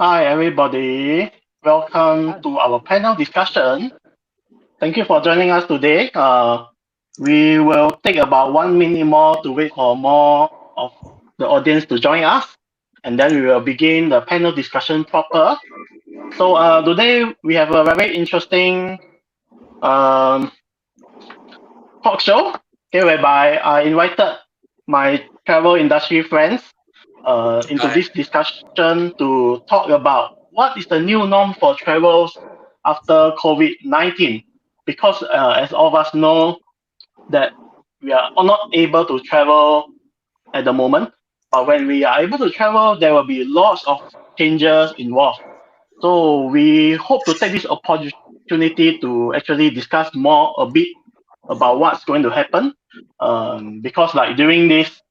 Hi, everybody. Welcome to our panel discussion. Thank you for joining us today. We will take about 1 minute more to wait for more of the audience to join us, and then we will begin the panel discussion proper. So today we have a very interesting um, talk show, okay, whereby I invited my travel industry friends into Hi. this discussion to talk about what is the new norm for travels after COVID-19. Because as all of us know, that we are not able to travel at the moment, but when we are able to travel, there will be lots of changes involved. So we hope to take this opportunity to actually discuss more a bit about what's going to happen. Because like during this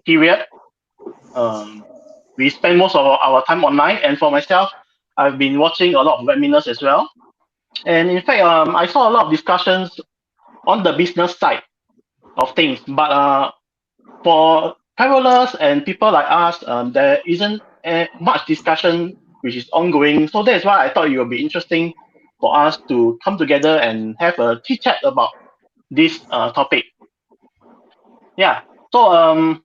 period, we spend most of our time online. And for myself, I've been watching a lot of webinars as well. And in fact, I saw a lot of discussions on the business side of things. But for travelers and people like us, there isn't much discussion which is ongoing. So that's why I thought it would be interesting for us to come together and have a chit chat about this topic. Yeah. So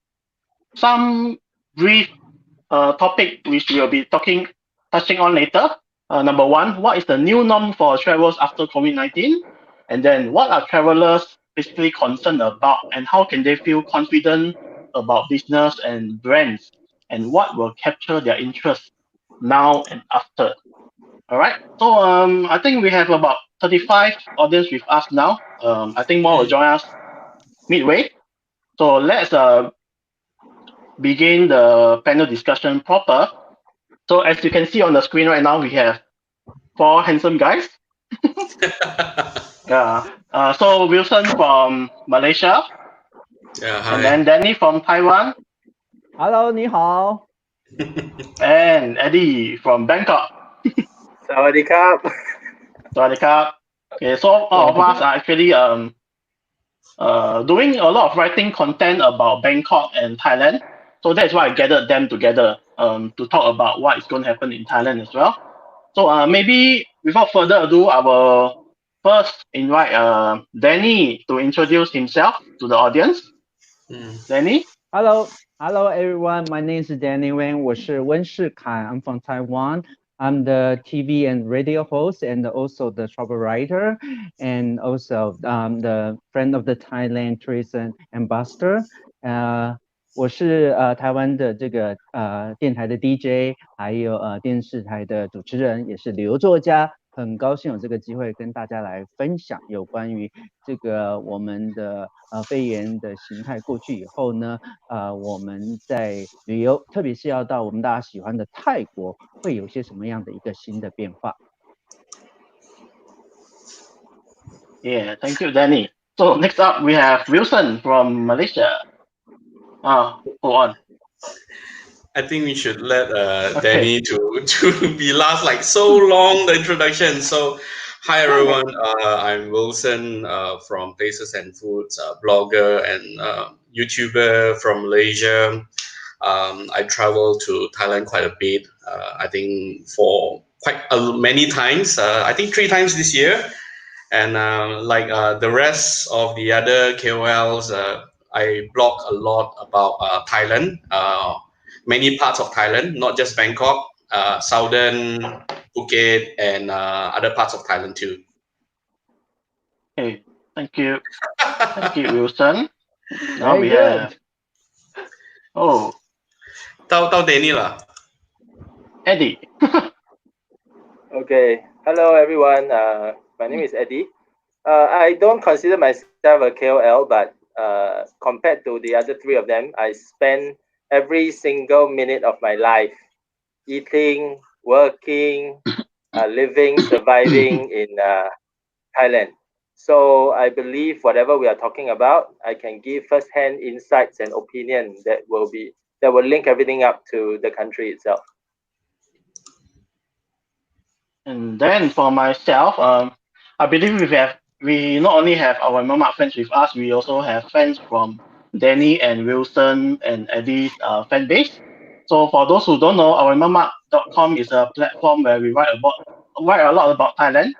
some brief topic which we'll be touching on later. Number one, what is the new norm for travels after COVID-19? And then what are travelers basically concerned about, and how can they feel confident about business and brands, and what will capture their interest now and after? All right. So I think we have about 35 audience with us now. I think more will join us midway. So let's begin the panel discussion proper. So as you can see on the screen right now, we have four handsome guys. Yeah. So Wilson from Malaysia, Yeah, and hi. then Danny from Taiwan, Hello，你好。 and Eddie from Bangkok. Sawadee krap. Okay, so all of us are actually doing a lot of writing content about Bangkok and Thailand. So that's why I gathered them together to talk about what is going to happen in Thailand as well. So maybe without further ado, I will first invite Danny to introduce himself to the audience. Danny? Hello everyone. My name is Danny Wen. 我是温世凯. I'm from Taiwan. I'm the TV and radio host and also the travel writer and also the friend of the Thailand tourism ambassador. 我是台湾的这个电台的 DJ， 还有电视台的主持人，也是旅游作家。很高兴有这个机会跟大家来分享有关于这个我们的肺炎的形态过去以后呢，我们在旅游，特别是要到我们大家喜欢的泰国，会有些什么样的一个新的变化。 Yeah, thank you, Danny. So next up we have Wilson from Malaysia. Go on. I think we should let Danny to be last, like so long the introduction. So hi everyone, I'm Wilson from Places and Foods, blogger and YouTuber from Malaysia. I travel to Thailand quite a bit. I think for quite many times. I think 3 times this year. And like the rest of the other KOLs, I blog a lot about Thailand, many parts of Thailand, not just Bangkok, southern Phuket, and other parts of Thailand too. Okay, thank you. Thank you, Wilson. Now Very we good. have... Oh. Tao Danny lah. Eddie. Okay. Hello, everyone. My name is Eddie. I don't consider myself a KOL, but compared to the other 3 of them, I spend every single minute of my life eating, working, living, surviving in Thailand. So I believe whatever we are talking about, I can give first-hand insights and opinion that will link everything up to the country itself. And then for myself, I believe we not only have our AroiMakMak fans with us, we also have fans from Danny and Wilson and Eddie's fan base. So for those who don't know, AroiMakMak.com is a platform where we write a lot about Thailand.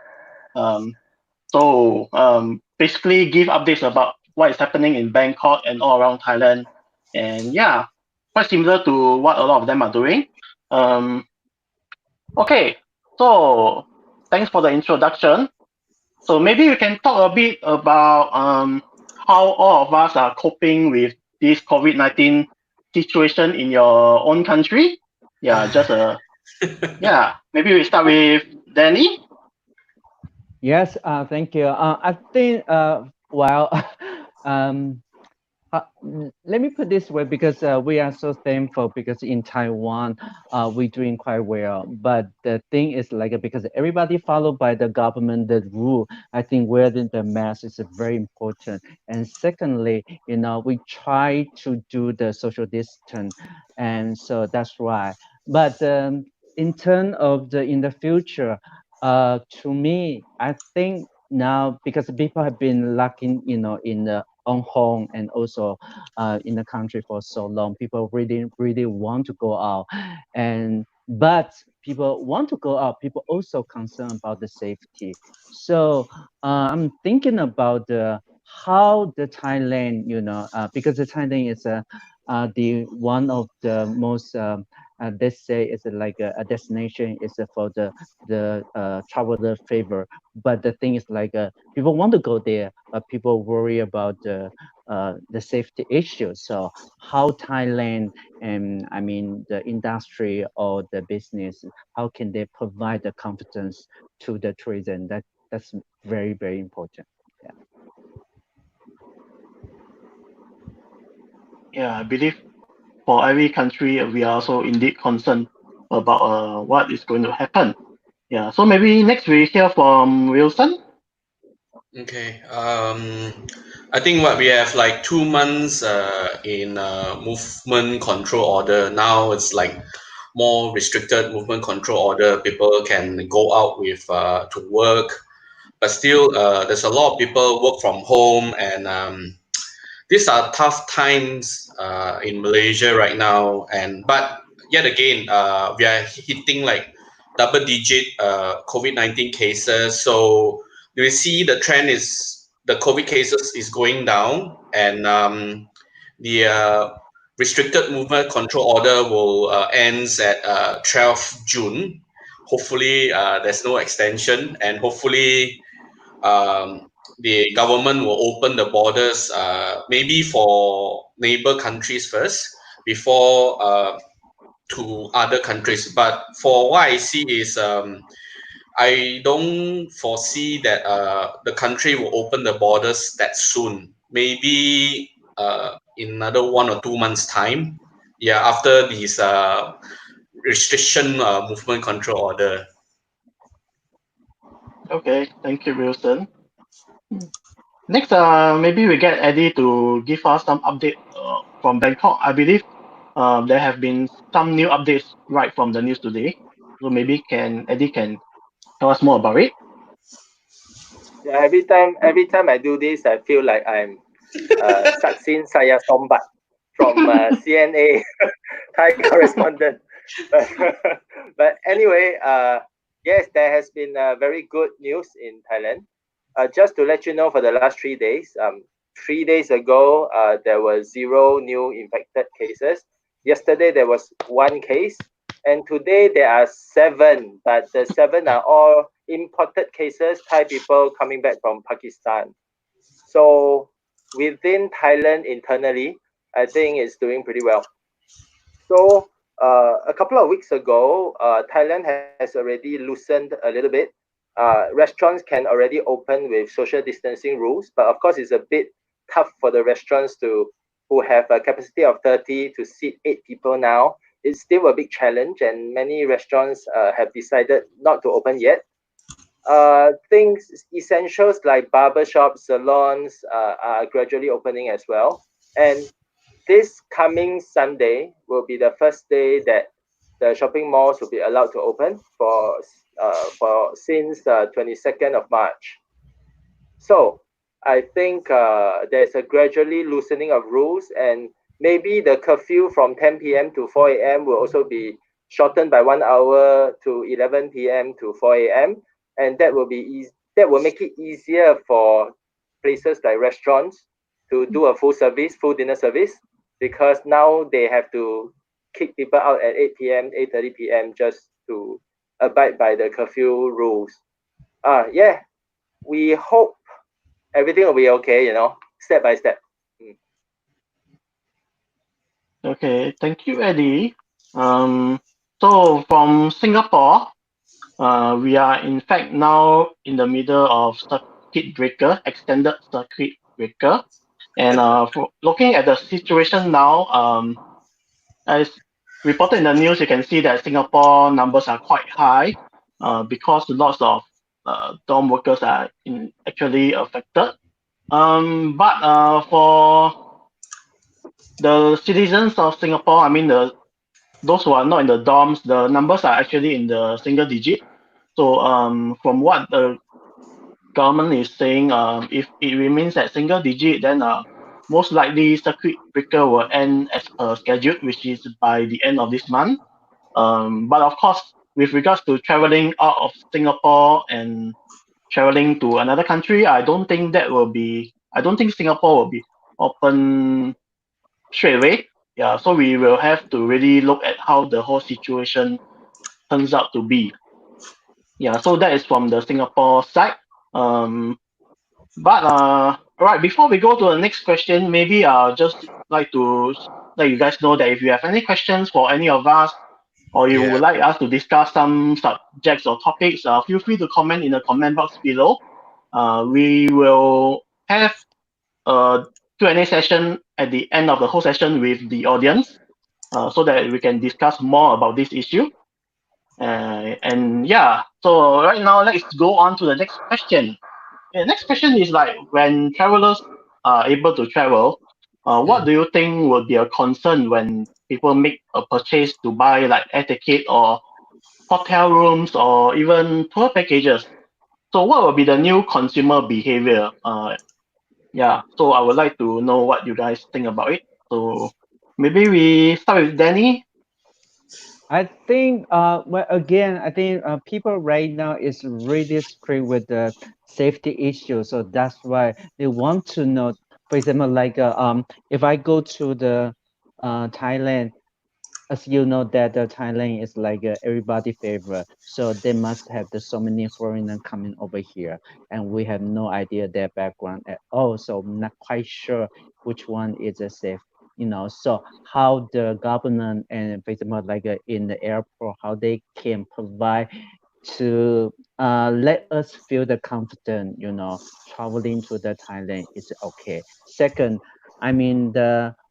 Basically give updates about what is happening in Bangkok and all around Thailand. And yeah, quite similar to what a lot of them are doing. Okay, so thanks for the introduction. So maybe we can talk a bit about how all of us are coping with this COVID-19 situation in your own country. Yeah, maybe we start with Danny. Yes, thank you. I think, well, let me put this way, because we are so thankful, because in Taiwan, we're doing quite well. But the thing is, like, because everybody followed by the government, the rule, I think wearing the mask is very important. And secondly, we try to do the social distance, and so that's why. But in terms of in the future, to me, I think now, because people have been lacking, in the on home, and also in the country for so long, people really want to go out, but people want to go out, people also concerned about the safety. So I'm thinking about how the Thailand, because the Thailand is the one of the most let's say it's like a destination is for the traveler favor. But the thing is, like, people want to go there, but people worry about the safety issues. So how Thailand, and I mean the industry or the business, how can they provide the confidence to the tourism? That's very, very important. Yeah. Yeah, I believe for every country, we are also indeed concerned about what is going to happen. Yeah, so maybe next we hear from Wilson. Okay. I think what we have like 2 months in movement control order. Now it's like more restricted movement control order. People can go out with to work, but still there's a lot of people work from home, and these are tough times in Malaysia right now. And but yet again, we are hitting like double digit COVID-19 cases. So we see the trend is the COVID cases is going down, and the restricted movement control order will ends at 12 June. Hopefully, there's no extension, and hopefully, the government will open the borders, maybe for neighbor countries first before to other countries. But for what I see is, I don't foresee that the country will open the borders that soon. Maybe in another 1 or 2 months' time. Yeah, after these restriction movement control order. Okay, thank you, Wilson. Next, maybe we get Eddie to give us some update from Bangkok. I believe there have been some new updates right from the news today. So maybe Eddie can tell us more about it. Yeah, every time I do this, I feel like I'm Saksin Saya Sombat from CNA Thai correspondent. But anyway, yes, there has been very good news in Thailand. Just to let you know, for the last 3 days, 3 days ago, there were 0 new infected cases. Yesterday, there was 1 case. And today, there are 7. But the 7 are all imported cases, Thai people coming back from Pakistan. So within Thailand internally, I think it's doing pretty well. So a couple of weeks ago, Thailand has already loosened a little bit. Restaurants can already open with social distancing rules, but of course it's a bit tough for the restaurants who have a capacity of 30 to seat 8 people now. It's still a big challenge, and many restaurants have decided not to open yet. Things, essentials like barbershops, salons are gradually opening as well. And this coming Sunday will be the first day that the shopping malls will be allowed to open for since 22nd of March. So I think there's a gradually loosening of rules, and maybe the curfew from 10 p.m. to 4 a.m. will also be shortened by 1 hour to 11 p.m. to 4 a.m. And that will make it easier for places like restaurants to do a full dinner service, because now they have to kick people out at 8 p.m., 8:30 p.m. just to abide by the curfew rules. Yeah, we hope everything will be okay, step by step. Okay, thank you, Eddie. So from Singapore, we are in fact now in the middle of circuit breaker, extended circuit breaker, and for looking at the situation now, as reported in the news, you can see that Singapore numbers are quite high, because lots of dorm workers are actually affected. But for the citizens of Singapore, I mean those who are not in the dorms, the numbers are actually in the single digit. So from what the government is saying, if it remains at single digit, then most likely circuit breaker will end as per scheduled, which is by the end of this month. But of course, with regards to traveling out of Singapore and traveling to another country, I don't think Singapore will be open straight away. Yeah, so we will have to really look at how the whole situation turns out to be. Yeah, so that is from the Singapore side. But all right, before we go to the next question, maybe I'll just like to let you guys know that if you have any questions for any of us, or you would like us to discuss some subjects or topics, feel free to comment in the comment box below. We will have a Q&A session at the end of the whole session with the audience, so that we can discuss more about this issue. And yeah, so right now let's go on to the next question. The next question is like, when travelers are able to travel, what do you think would be a concern when people make a purchase to buy like air ticket or hotel rooms or even tour packages? So what will be the new consumer behavior? Yeah, so I would like to know what you guys think about it. So maybe we start with Danny. I think, well, again, I think people right now is really strict with the safety issue. So that's why they want to know, for example, like if I go to the Thailand, as you know that Thailand is like everybody favorite, so they must have so many foreigners coming over here, and we have no idea their background at all. So I'm not quite sure which one is safe. So how the government and for example like in the airport, how they can provide to let us feel the confidence, traveling to the Thailand is okay. Second, I mean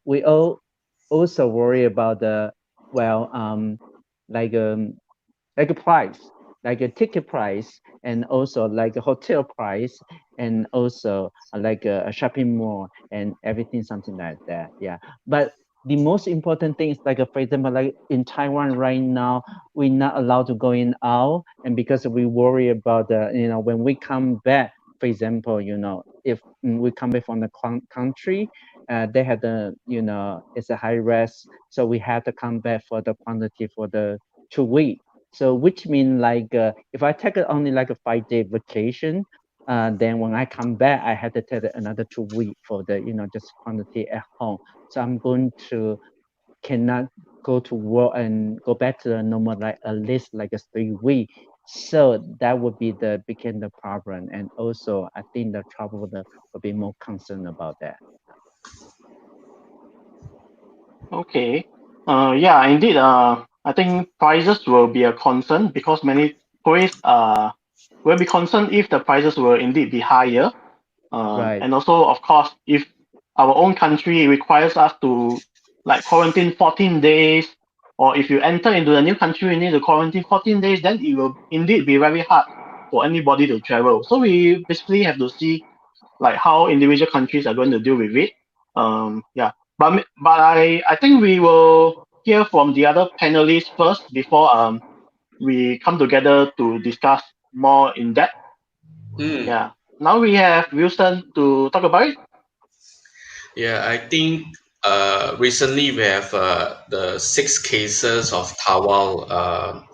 we all also worry about the like a price, like a ticket price, and also like a hotel price, and also like a shopping mall and everything, something like that. Yeah, but the most important thing is like for example, like in Taiwan right now, we're not allowed to go in out, and because we worry about the when we come back, for example, if we come back from the country, they have the it's a high risk, so we have to come back for the quantity for the 2 weeks. So which means like if I take only like a 5-day vacation, then when I come back, I have to take another 2 weeks for the just quantity at home. So I'm going to cannot go to work and go back to the normal like at least like a 3 weeks. So that would be became the problem, and also I think the traveler will be more concerned about that. Okay. Yeah, indeed. I think prices will be a concern because many tourists will be concerned if the prices will indeed be higher. Right. And also, of course, if our own country requires us to like quarantine 14 days, or if you enter into a new country, you need to quarantine 14 days, then it will indeed be very hard for anybody to travel. So we basically have to see like how individual countries are going to deal with it. Yeah, but I think we will hear from the other panelists first before we come together to discuss more in depth. Yeah. Now we have Wilson to talk about it. Yeah, I think recently we have the 6 cases of Taiwan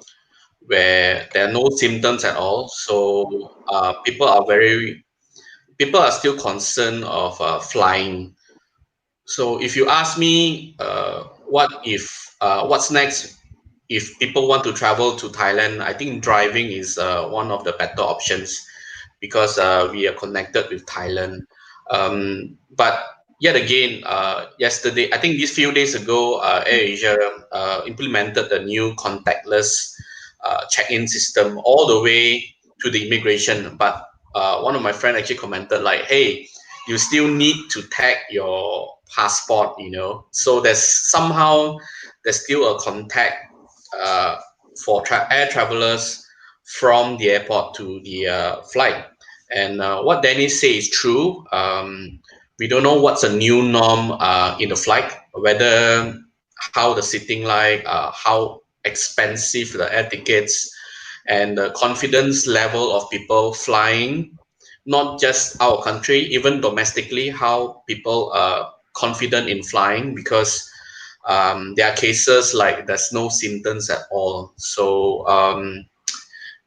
where there are no symptoms at all. So people are still concerned of flying. So if you ask me, what's next if people want to travel to Thailand? I think driving is one of the better options because we are connected with Thailand. But yet again, yesterday, I think these few days ago, AirAsia implemented the new contactless check-in system all the way to the immigration. But one of my friends actually commented like, "Hey, you still need to tag your passport, you know." So there's still a contact for air travelers from the airport to the flight. And what Danny says is true. We don't know what's a new norm in the flight, whether how the sitting like, how expensive the air tickets, and the confidence level of people flying, not just our country, even domestically, how people are confident in flying because there are cases like there's no symptoms at all. So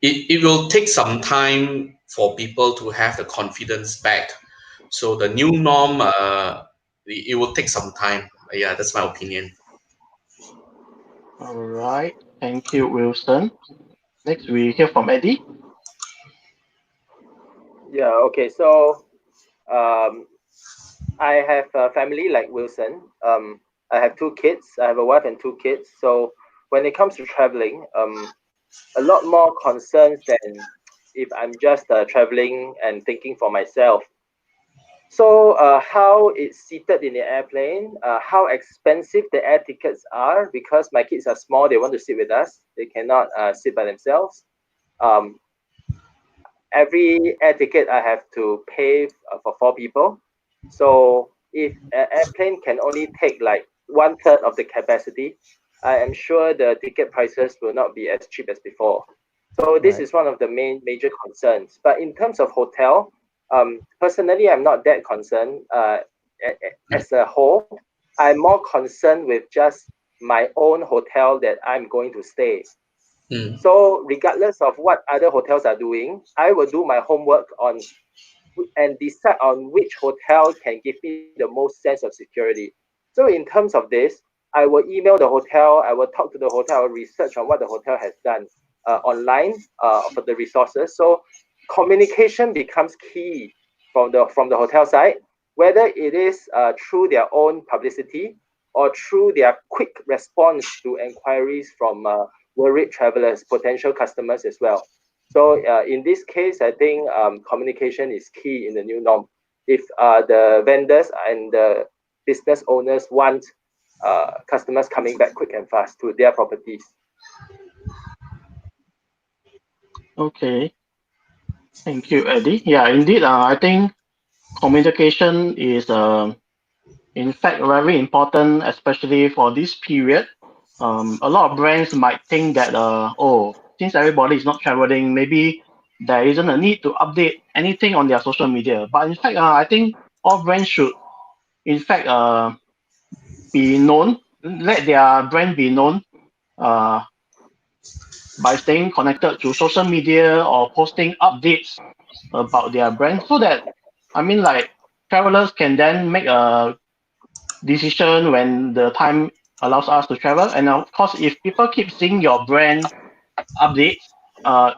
it will take some time for people to have the confidence back. So the new norm, it will take some time. Yeah, that's my opinion. All right. Thank you, Wilson. Next, we hear from Eddie. Yeah, okay. So I have a family like Wilson. I have 2 kids. I have a wife and 2 kids. So when it comes to traveling, a lot more concerns than if I'm just traveling and thinking for myself. So how it's seated in the airplane, how expensive the air tickets are, because my kids are small, they want to sit with us. They cannot sit by themselves. Every air ticket I have to pay for 4 people. So if an airplane can only take like 1/3 of the capacity, I am sure the ticket prices will not be as cheap as before. So this is one of the major concerns. But in terms of hotel, personally, I'm not that concerned. As a whole, I'm more concerned with just my own hotel that I'm going to stay. So regardless of what other hotels are doing, I will do my homework on and decide on which hotel can give me the most sense of security. So in terms of this, I will email the hotel, I will talk to the hotel, I will research on what the hotel has done online for the resources. So communication becomes key from the hotel side, whether it is through their own publicity or through their quick response to enquiries from worried travelers, potential customers as well. So in this case, I think communication is key in the new norm. If the vendors and the business owners want customers coming back quick and fast to their properties. Okay. Thank you, Eddie. Yeah, indeed. I think communication is, in fact, very important, especially for this period. A lot of brands might think that, since everybody is not traveling, maybe there isn't a need to update anything on their social media. But in fact, I think all brands should, in fact, be known, let their brand be known by staying connected to social media or posting updates about their brand so that, I mean, like, travelers can then make a decision when the time allows us to travel. And of course, if people keep seeing your brand updates,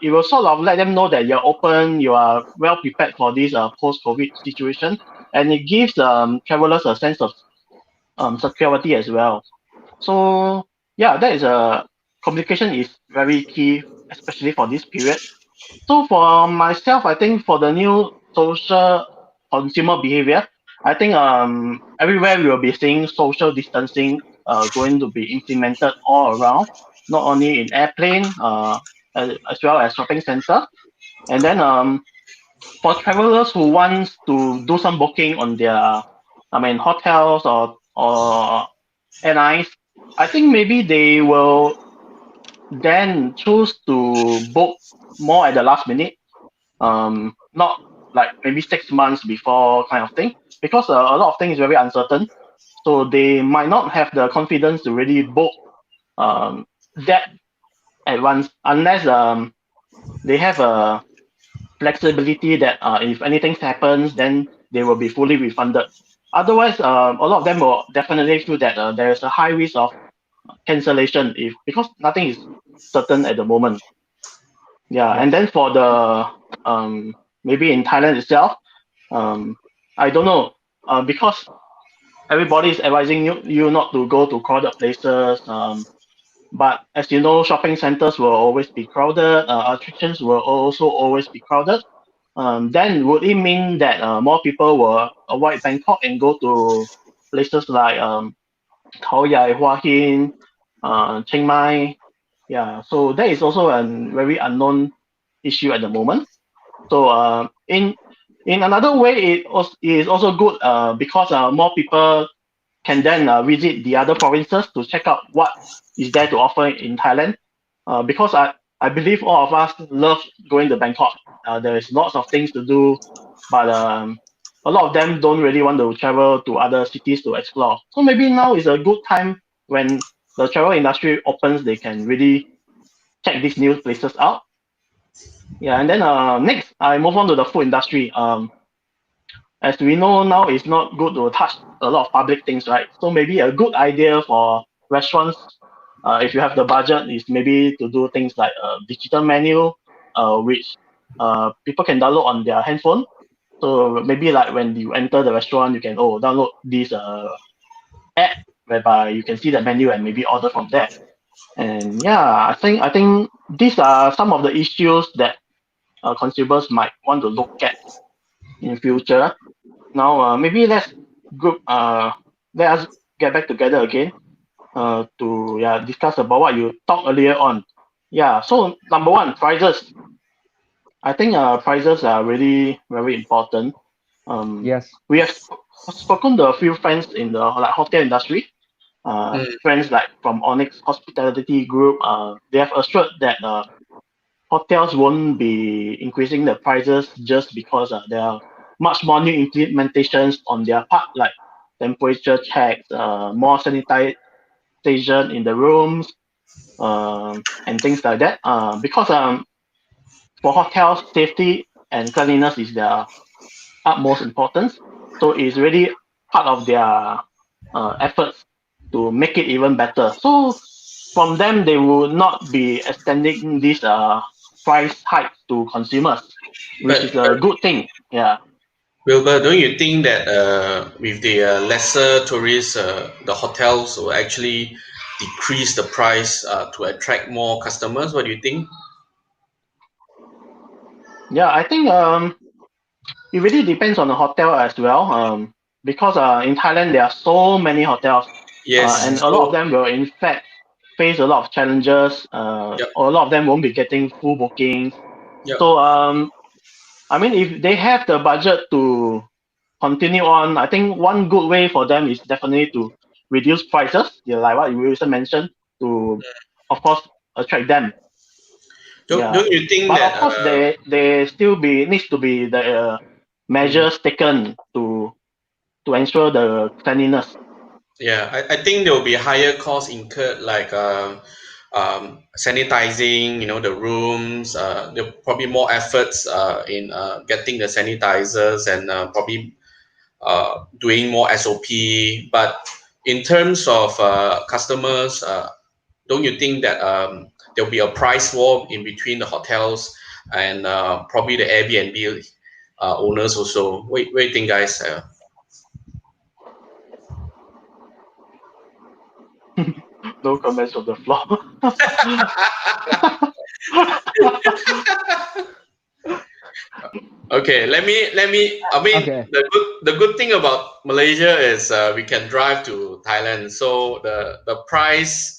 it will sort of let them know that you're open, you are well prepared for this post-COVID situation, and it gives travelers a sense of security as well. So yeah, that is communication is very key, especially for this period. So for myself, I think for the new social consumer behavior, I think everywhere we will be seeing social distancing going to be implemented all around, not only in airplane as well as shopping center. And then for travelers who want to do some booking on their, hotels or airlines, I think maybe they will then choose to book more at the last minute, not like maybe 6 months before kind of thing, because a lot of things is very uncertain. so they might not have the confidence to really book that advance unless they have a flexibility that if anything happens, then they will be fully refunded. Otherwise, a lot of them will definitely feel that there is a high risk of cancellation because nothing is certain at the moment. Yeah, and then for the maybe in Thailand itself, I don't know because everybody is advising you not to go to crowded places. But as you know, shopping centers will always be crowded. Attractions will also always be crowded. Then would it mean that more people will avoid Bangkok and go to places like Khao Yai, Hua Hin, Chiang Mai? Yeah, so that is also a very unknown issue at the moment. So in another way, it is also good because more people can then visit the other provinces to check out what is there to offer in Thailand. Because I believe all of us love going to Bangkok. There is lots of things to do, but a lot of them don't really want to travel to other cities to explore. So maybe now is a good time when the travel industry opens, they can really check these new places out. Yeah, and then next I move on to the food industry. As we know now, it's not good to touch a lot of public things, right? So maybe a good idea for restaurants, if you have the budget, is maybe to do things like a digital menu, which people can download on their handphone. So maybe like when you enter the restaurant, you can download this app whereby you can see the menu and maybe order from there. And yeah, I think these are some of the issues that consumers might want to look at in future. Now, maybe group let us get back together again to discuss about what you talked earlier on. Yeah, so number one, prices. I think prices are really very important. Yes. We have spoken to a few friends in the hotel industry. Friends like from Onyx Hospitality Group. They have assured that hotels won't be increasing the prices just because there are much more new implementations on their part, like temperature checks, more sanitization in the rooms, and things like that. Because for hotels, safety and cleanliness is their utmost importance. So it's really part of their efforts to make it even better. So from them, they will not be extending this price hike to consumers, which is a good thing. Yeah. Wilbur, don't you think that with the lesser tourists, the hotels will actually decrease the price to attract more customers? What do you think? Yeah, I think it really depends on the hotel as well. Because in Thailand there are so many hotels, Yes. and a lot of them will in fact face a lot of challenges. Yep. Or a lot of them won't be getting full bookings. Yep. So I mean, if they have the budget to continue on, I think one good way for them is definitely to reduce prices. Yeah, like what you Wilson mentioned, to of course attract them. Don't you think But that? of course, they still needs to be the measures taken to ensure the cleanliness. Yeah, I think there will be higher costs incurred, like sanitizing, the rooms. There probably more efforts in getting the sanitizers and probably doing more SOP. But in terms of customers, don't you think that there'll be a price war in between the hotels and probably the Airbnb owners also? What do you think, guys? No comments on the floor. Okay, let me. I mean, Okay. the good thing about Malaysia is we can drive to Thailand. So the price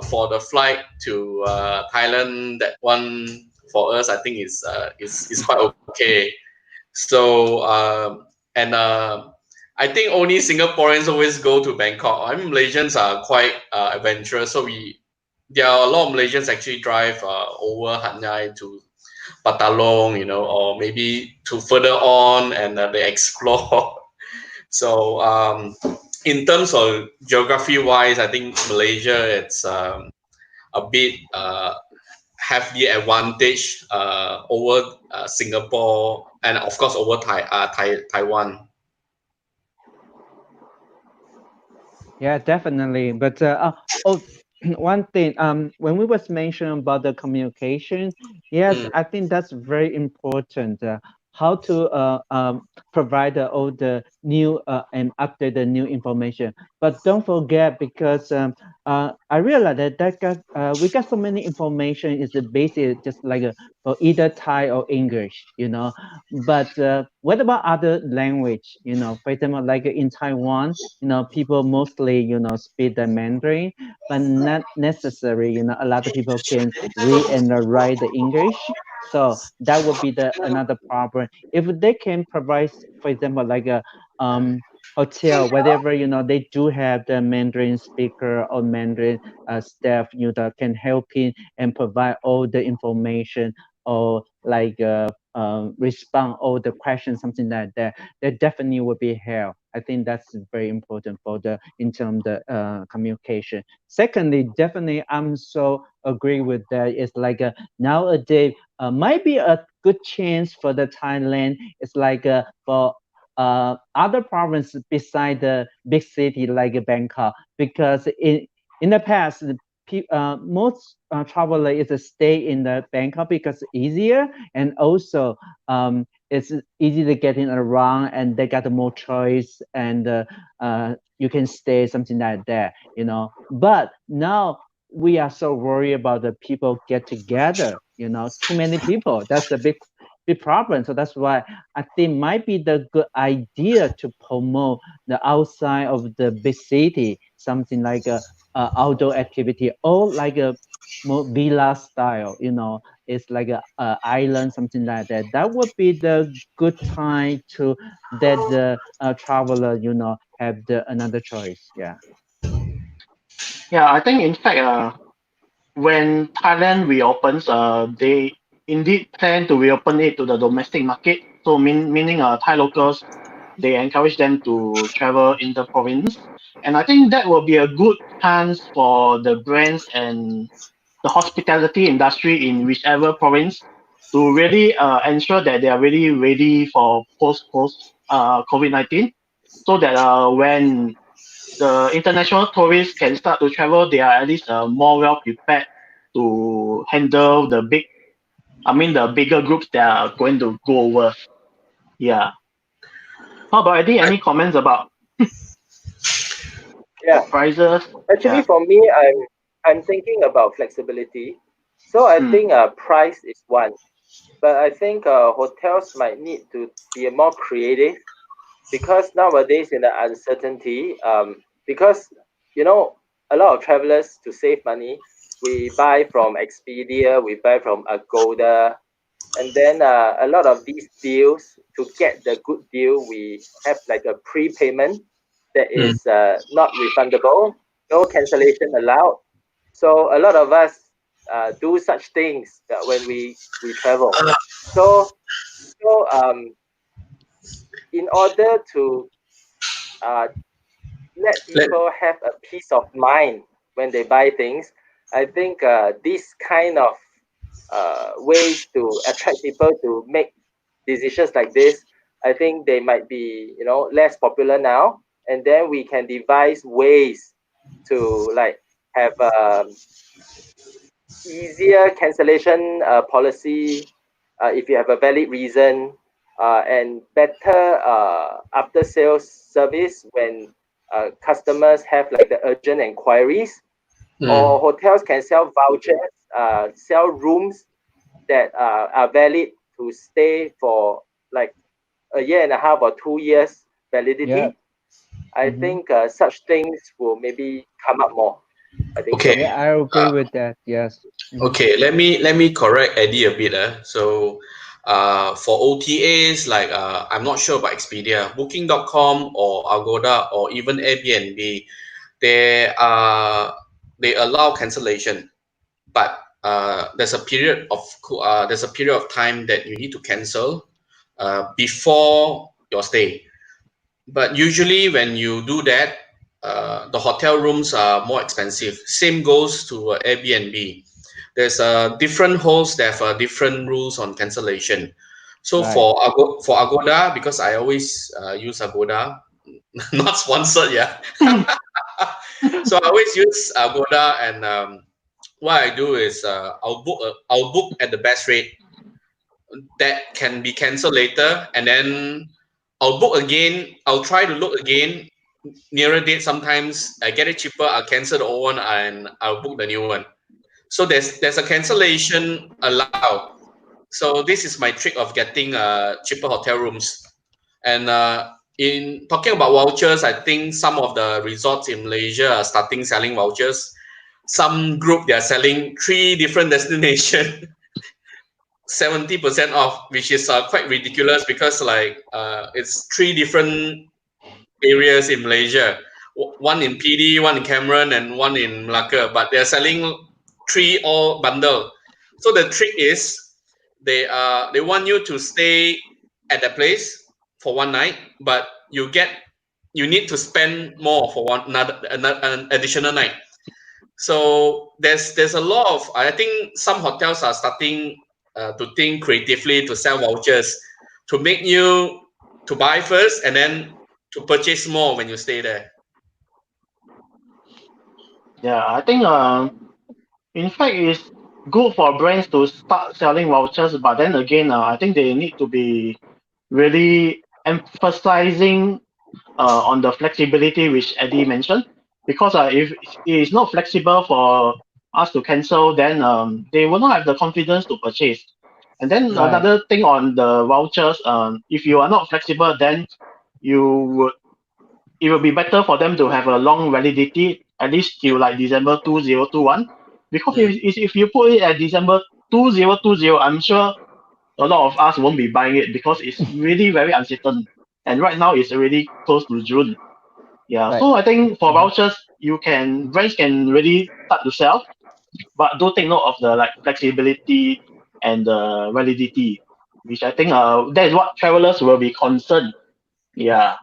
for the flight to Thailand, that one for us, I think is quite okay. So and I think only Singaporeans always go to Bangkok. I mean, Malaysians are quite adventurous, so there are a lot of Malaysians actually drive over Hat Yai to Patalong, or maybe to further on and they explore. So in terms of geography wise, I think Malaysia it's a bit have the advantage over Singapore and of course over Taiwan. Yeah, definitely. But oh, one thing, when we was mentioning about the communication, yes, Mm. I think that's very important. How to provide all the new and update the new information. But don't forget, because I realized we got so many information is the basic, just like for either Thai or English, you know. But what about other language? You know, for example, like in Taiwan, you know, people mostly, you know, speak the Mandarin, but not necessary, you know, a lot of people can read and write the English. So that would be the another problem. If they can provide, for example, like a hotel, whatever, you know, they do have the Mandarin speaker or Mandarin staff, you know, that can help in and provide all the information or like respond all the questions, something like that. That definitely would be help. I think that's very important for the in terms of the communication. Secondly, definitely, I'm so agree with that. It's like nowadays might be a good chance for the Thailand. It's like for other provinces beside the big city like Bangkok, because in the past most traveler is to stay in the Bangkok because it's easier, and also it's easy to get in around, and they got more choice, and you can stay something like that, you know. But now we are so worried about the people get together, you know, too many people. That's a big problem. So that's why I think might be the good idea to promote the outside of the big city, something like a outdoor activity or like a more villa style, you know, it's like a island, something like that. That would be the good time to that the traveler, you know, have the another choice. Yeah. Yeah, I think in fact, when Thailand reopens, they indeed plan to reopen it to the domestic market. So meaning Thai locals, they encourage them to travel inter-province. And I think that will be a good chance for the brands and the hospitality industry in whichever province to really ensure that they are really ready for post COVID-19, so that when the international tourists can start to travel, they are at least more well prepared to handle the bigger groups that are going to go over. Yeah. How about Eddie? Any comments about Yeah, prices? actually, Yeah. for me, I'm thinking about flexibility. So I Mm. think price is one, but I think hotels might need to be more creative because nowadays in the uncertainty, because you know a lot of travelers to save money, we buy from Expedia, we buy from Agoda, and then a lot of these deals to get the good deal, we have like a prepayment that Mm. is not refundable, no cancellation allowed. So a lot of us do such things when we travel. So so in order to uh, let Let, people have a peace of mind when they buy things, I think this kind of ways to attract people to make decisions like this, I think they might be, you know, less popular now. And then we can devise ways to like have easier cancellation policy if you have a valid reason, and better after sales service when customers have like the urgent enquiries, or mm. hotels can sell vouchers, sell rooms that are valid to stay for like a year and a half or 2 years Yeah. validity. I Mm-hmm. think such things will maybe come up more. I think Okay. so. Yeah, I agree with that. Yes. Mm-hmm. Okay, let me correct Eddie a bit. So, for OTAs, like I'm not sure about Expedia, Booking.com or Agoda or even Airbnb, they they allow cancellation, but there's a period of time that you need to cancel before your stay. But usually when you do that, the hotel rooms are more expensive. Same goes to Airbnb. There's different hosts that have different rules on cancellation. So Right. for Agoda, because I always use Agoda, not sponsored, yeah. So I always use Agoda, and what I do is I'll book at the best rate that can be cancelled later, and then I'll book again. I'll try to look again nearer date. Sometimes I get it cheaper. I'll cancel the old one and I'll book the new one. So there's a cancellation allowed. So this is my trick of getting cheaper hotel rooms. And in talking about vouchers, I think some of the resorts in Malaysia are starting selling vouchers. Some group they are selling 3 different destinations, 70% off, which is quite ridiculous because like it's 3 different areas in Malaysia. One in PD, one in Cameron, and one in Malacca. But they're selling 3 all bundle. So the trick is they want you to stay at the place for one night, but you need to spend more for another an additional night. So there's a lot of, I think some hotels are starting to think creatively to sell vouchers to make you to buy first and then to purchase more when you stay there. Yeah, I think in fact it's good for brands to start selling vouchers, but then again, I think they need to be really emphasizing on the flexibility which Eddie mentioned, because if it is not flexible for us to cancel, then they will not have the confidence to purchase. And then Right. another thing on the vouchers, if you are not flexible, then it will be better for them to have a long validity, at least till like December 2021. Because if you put it at December 2020, I'm sure a lot of us won't be buying it because it's really very uncertain. And right now it's already close to June. Yeah, Right. so I think for vouchers, brands can really start to sell, but do take note of the like flexibility and the validity, which I think that is what travelers will be concerned. Yeah.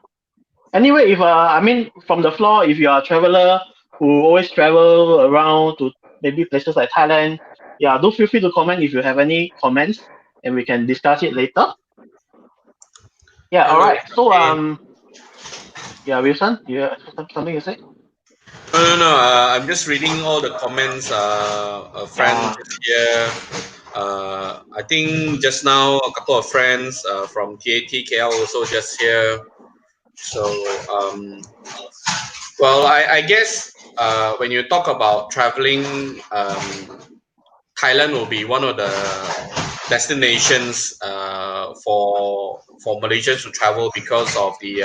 Anyway, if I mean from the floor, if you are a traveler who always travel around to maybe places like Thailand, yeah, do feel free to comment if you have any comments, and we can discuss it later. Yeah, all Hello. right. So yeah, Wilson, you have something to say? No. I'm just reading all the comments. A friend just here. I think just now a couple of friends from TAT KL also just here. So well, I guess when you talk about traveling, Thailand will be one of the destinations for Malaysians to travel because of the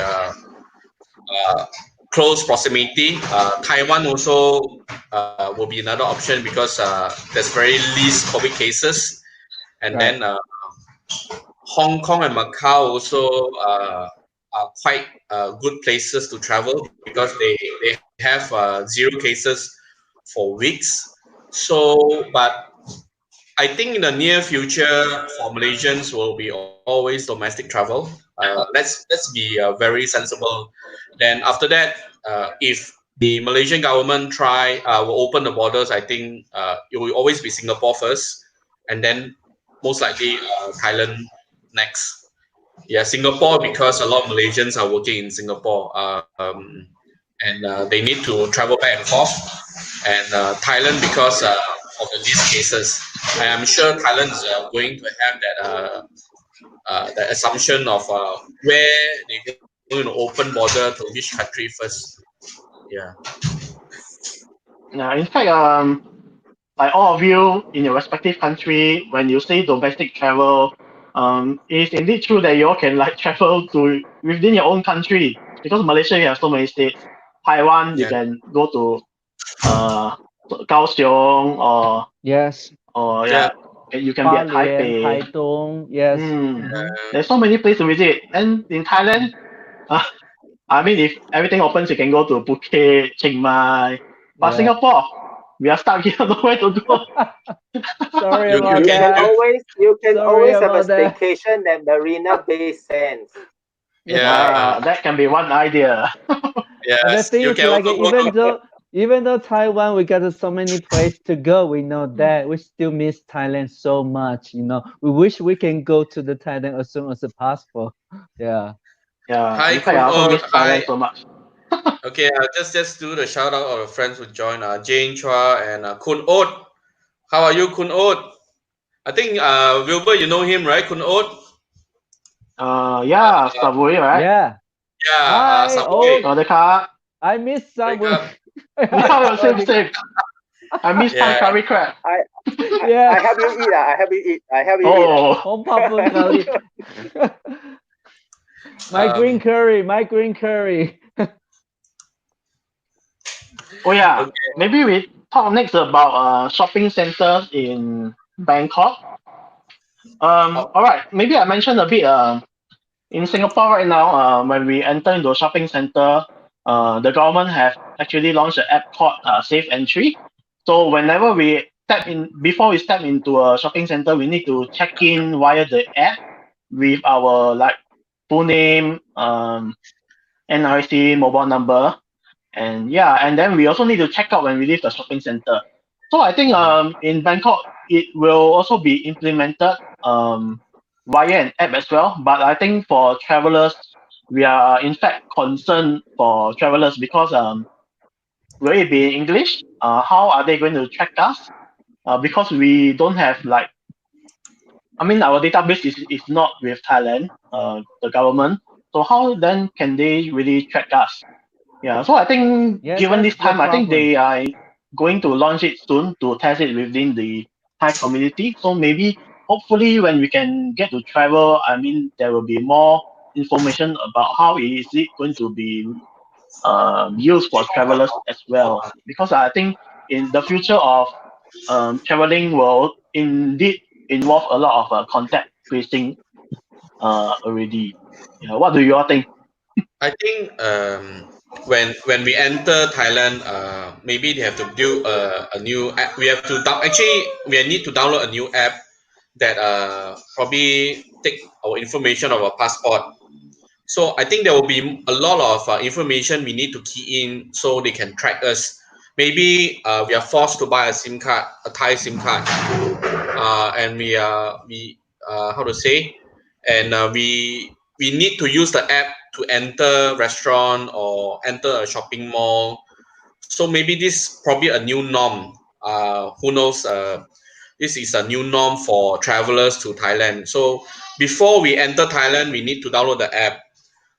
close proximity. Taiwan also will be another option because there's very least COVID cases, and Right. then Hong Kong and Macau also are quite good places to travel because they have 0 cases for weeks. So, but I think in the near future for Malaysians will be always domestic travel. Let's be very sensible. Then after that, if the Malaysian government will open the borders, I think it will always be Singapore first, and then most likely Thailand next. Yeah, Singapore because a lot of Malaysians are working in Singapore, and they need to travel back and forth. And Thailand because of the least cases. I am sure Thailand is going to have that assumption of where they're going to open border to which country first. Yeah. Yeah, in fact, like all of you in your respective country, when you say domestic travel, it's indeed true that you all can like travel to within your own country, because Malaysia you have so many states. Taiwan you Yeah. can go to Kaohsiung Yes. or Yeah. you can be at Dalian, Taipei. Taitung. Yes. There's so many places to visit. And in Thailand, I mean, if everything opens, you can go to Phuket, Chiang Mai. But Yeah. Singapore, we are stuck here, nowhere to go. Sorry You about can- that. You can Sorry always have a about that. staycation at Marina Bay Sands. Yeah. That can be one idea. And the Yes, thing you is, can like, also go to. even though Taiwan, we got so many places to go, we know that we still miss Thailand so much. We wish we can go to the Thailand as soon as possible. Yeah. Yeah. Hi In fact, I Kun also Ot. miss Hi. Thailand so much. Okay, just do the shout out of the friends who joined. Jane Chua and Kun Ot. How are you, Kun Ot? I think Wilbur, you know him, right? Kun Ot. Yeah, Savoey, right? Yeah. Yeah. Hi. Savoy. Oh, สวัสดีครับ I miss Wake someone. up. Yeah, same, same. I miss Thai Yeah. curry crab. Yeah. I help you eat. I help you eat. I help you eat. Oh, Home Papun Kali. My green curry. My green curry. oh yeah. Okay. Maybe we talk next about shopping centers in Bangkok. All right. Maybe I mentioned a bit. In Singapore right now, when we enter into a shopping center, the government have actually launched an app called Safe Entry. So whenever we before we step into a shopping center, we need to check in via the app with our like full name, NRC, mobile number, and yeah, and then we also need to check out when we leave the shopping center. So I think in Bangkok it will also be implemented via an app as well. But I think for travelers, we are in fact concerned for travelers because will it be in English? How are they going to track us? Because we don't have like, I mean, our database is not with Thailand, the government. So how then can they really track us? Yeah, so I think Yeah, given that's this the time, I think problem. they are going to launch it soon to test it within the Thai community. So maybe, hopefully, when we can get to travel, I mean, there will be more information about how is it going to be used for travelers as well. Because I think in the future of traveling will indeed involve a lot of contact tracing already. Yeah, what do you all think? I think when we enter Thailand, maybe they have to build a new app. We have to actually we need to download a new app that probably take our information of our passport. So I think there will be a lot of information we need to key in so they can track us. Maybe we are forced to buy a SIM card, a Thai SIM card, and we how to say, and we need to use the app to enter restaurant or enter a shopping mall. So maybe this probably a new norm. Who knows? This is a new norm for travelers to Thailand. So before we enter Thailand, we need to download the app.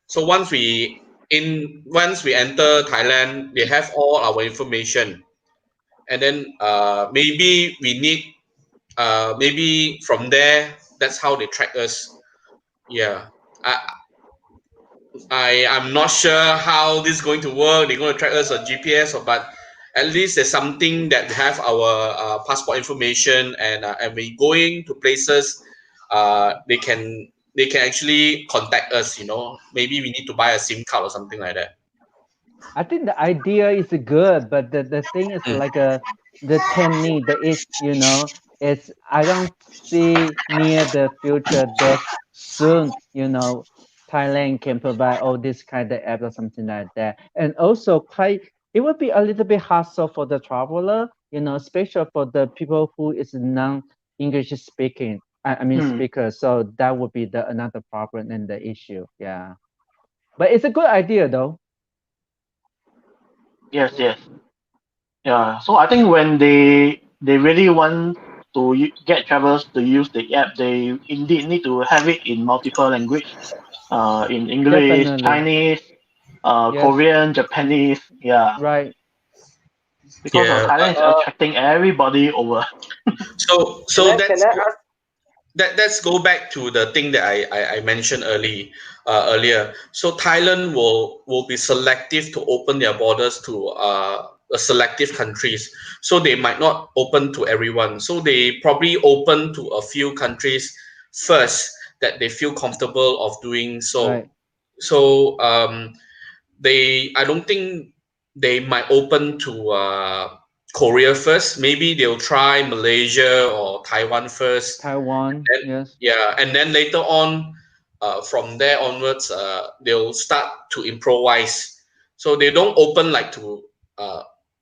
So once we enter Thailand, they have all our information, and then maybe we need maybe from there that's how they track us. Yeah, I I'm not sure how this is going to work. They're going to track us on GPS, but at least there's something that have our passport information, and we going to places, they can actually contact us. Maybe we need to buy a SIM card or something like that. I think the idea is good, but the thing is Mm. like the technique, it's I don't see near the future that soon, Thailand can provide all this kind of app or something like that. And also quite it would be a little bit hassle for the traveler, especially for the people who is non-English speaking. I mean Hmm. speaker. So that would be the another problem and the issue. Yeah. But it's a good idea though. Yes, yes. Yeah, so I think when they really want to get travelers to use the app, they indeed need to have it in multiple language, in English, Definitely. Chinese, Yes. Korean, Japanese. Yeah, Right. because Yeah. Thailand is attracting everybody over. So Can I ask? let's go back to the thing that I mentioned earlier. So Thailand will be selective to open their borders to selective countries. So they might not open to everyone. So they probably open to a few countries first that they feel comfortable of doing so. Right. So I don't think they might open to Korea first. Maybe they'll try Malaysia or Taiwan first. Taiwan. And Yes. yeah, and then later on, from there onwards, they'll start to improvise. So they don't open like to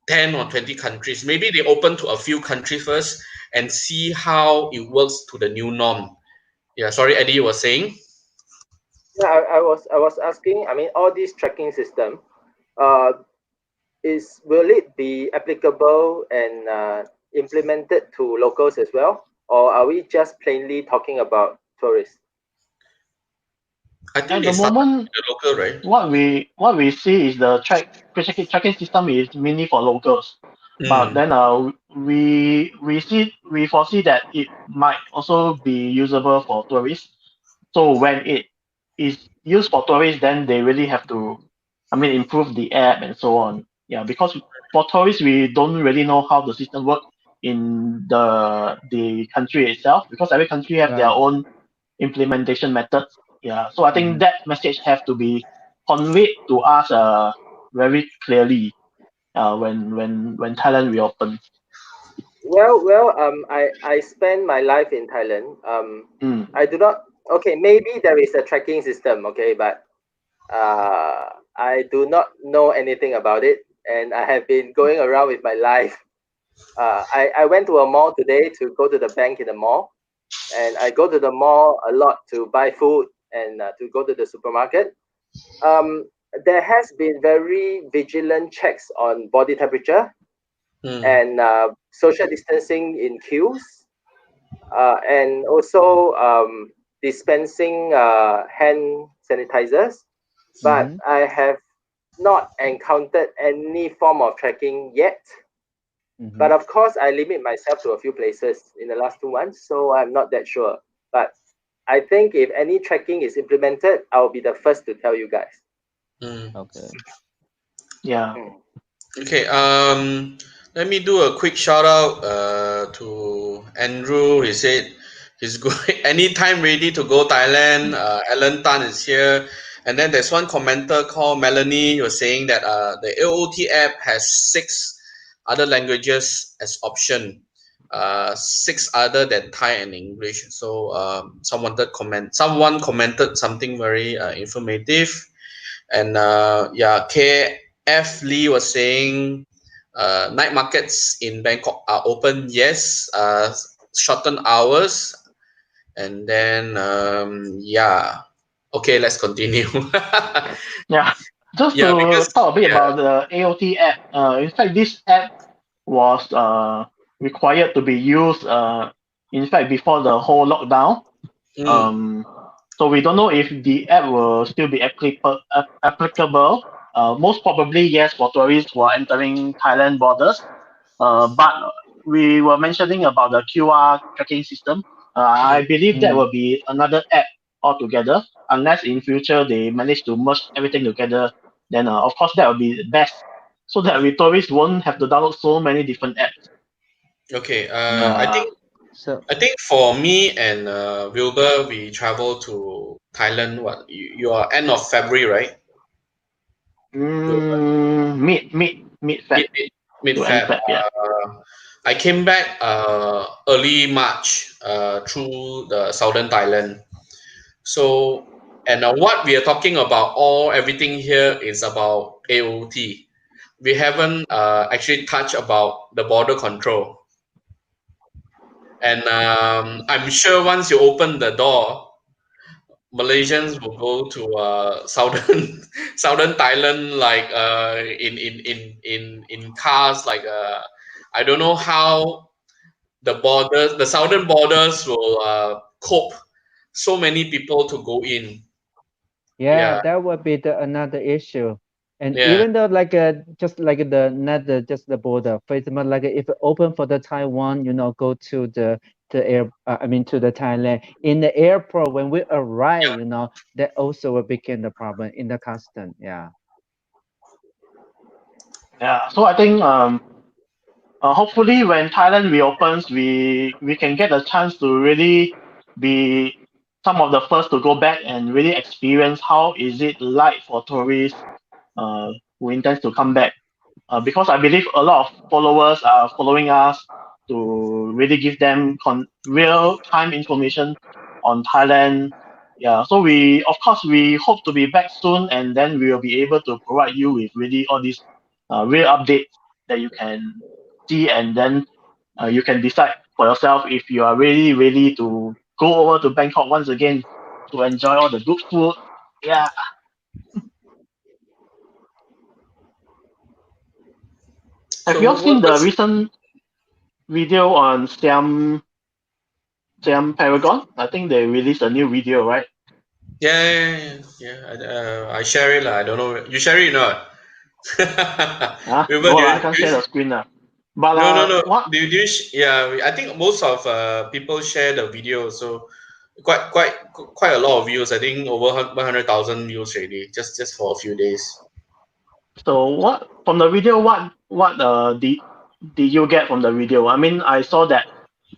10 or 20 countries. Maybe they open to a few countries first and see how it works to the new norm. Yeah, sorry, Eddie, you were saying? Yeah, I was asking. I mean, all these tracking system, uh, will it be applicable and implemented to locals as well, or are we just plainly talking about tourists? I think At they the started moment, with the local, right? what we see is the tracking system is mainly for locals. But then we foresee that it might also be usable for tourists. So when it is used for tourists, then they really have to, I mean, improve the app and so on. Yeah, because for tourists, we don't really know how the system works in the country itself, because every country have their Right. own implementation methods. Yeah, so I think Mhm. that message have to be conveyed to us very clearly when Thailand reopens. I spend my life in Thailand. Mm. I do not. Okay, maybe there is a tracking system. Okay, but I do not know anything about it, and I have been going around with my life. I went to a mall today to go to the bank in the mall, and I go to the mall a lot to buy food and to go to the supermarket. Um, there has been very vigilant checks on body temperature and social distancing in queues, and also dispensing hand sanitizers. But Mhm. I have not encountered any form of tracking yet. But Mhm. of course, I limit myself to a few places in the last 2 months, so I'm not that sure. But I think if any tracking is implemented, I'll be the first to tell you guys. Okay. Yeah. Mm. Okay, let me do a quick shout out to Andrew. He said he's going anytime ready to go Thailand. Alan Tan is here. And then there's one commenter called Melanie who was saying that the AOT app has 6 other languages as option. 6 other than Thai and English. So someone commented something very informative. And yeah, KF Lee was saying night markets in Bangkok are open, yes, shortened hours. And then, yeah, okay, let's continue. Yeah, just Yeah, to because, talk a bit yeah, about the AOT app. In fact, this app was required to be used. In fact, before the whole lockdown. mm, Um, so we don't know if the app will still be applicable. Most probably, yes, for tourists who are entering Thailand borders. But we were mentioning about the QR tracking system. I believe that Mm. will be another app altogether, unless in future they manage to merge everything together. Then, of course, that will be best, so that we tourists won't have to download so many different apps. okay. I Yeah, think So I think for me and Wilbur, we travel to Thailand. What you are end of February, right? Wilbur? mid Feb Mid to end Feb. Feb. Yeah. I came back early March through the southern Thailand. So, and what we are talking about, all everything here is about AOT. We haven't actually touched about the border control. And I'm sure once you open the door, Malaysians will go to southern southern Thailand like in cars like I don't know how the southern borders will cope so many people to go in. yeah, Yeah, that would be another issue. And yeah, even though like just like the not the just the border, for example, like if it open for the Taiwan, go to the air, I mean to the Thailand in the airport when we arrive, that also will become the problem in the custom. Yeah. Yeah. So I think hopefully when Thailand reopens, we can get a chance to really be some of the first to go back and really experience how is it like for tourists who intends to come back. Because I believe a lot of followers are following us to really give them real time information on Thailand Yeah, so of course we hope to be back soon, and then we will be able to provide you with really all these real updates that you can see, and then you can decide for yourself if you are really ready to go over to Bangkok once again to enjoy all the good food. Yeah. Have So you all seen the what's recent video on Siam Paragon? I think they released a new video, right? I share it lah. I don't know. You share it or not? Wilbur, No, do I you, can't do share you, the screen now. But no, no, no. what? Yeah, I think most of people share the video, so quite a lot of views. I think over 100,000 views already, just for a few days. So what from the video? What did you get from the video? I mean, I saw that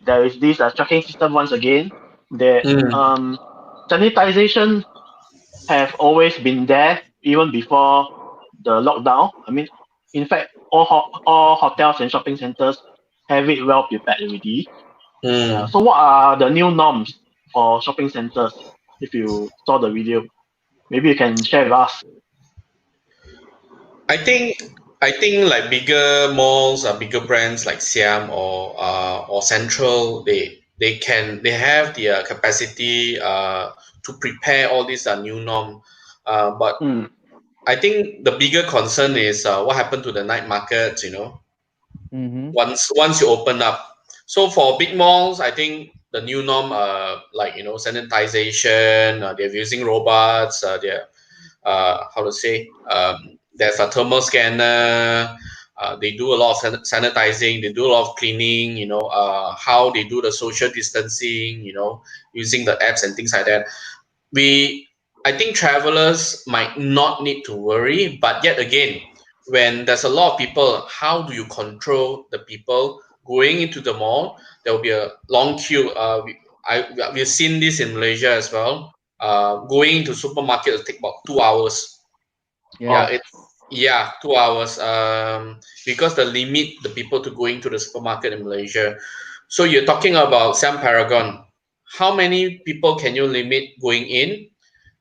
there is this tracking system once again. That Mm. sanitization have always been there even before the lockdown. I mean, in fact, all hotels and shopping centers have it well prepared already. Yeah. Mm. So what are the new norms for shopping centers? If you saw the video, maybe you can share with us. I think I think like bigger malls or bigger brands like Siam or Central, they have the capacity to prepare all these new norm. But Mm. I think the bigger concern is what happened to the night markets. Mm-hmm. Once you open up. So for big malls, I think the new norm, like sanitization, they're using robots. They're how to say, there's a thermal scanner. They do a lot of sanitizing. They do a lot of cleaning. How they do the social distancing. Using the apps and things like that. we I think travelers might not need to worry, but yet again, when there's a lot of people, how do you control the people going into the mall? There will be a long queue. We've seen this in Malaysia as well. Going to supermarket will take about 2 hours. Yes. Yeah, 2 hours. Because the limit the people to going to the supermarket in Malaysia. So you're talking about Sam Paragon. How many people can you limit going in,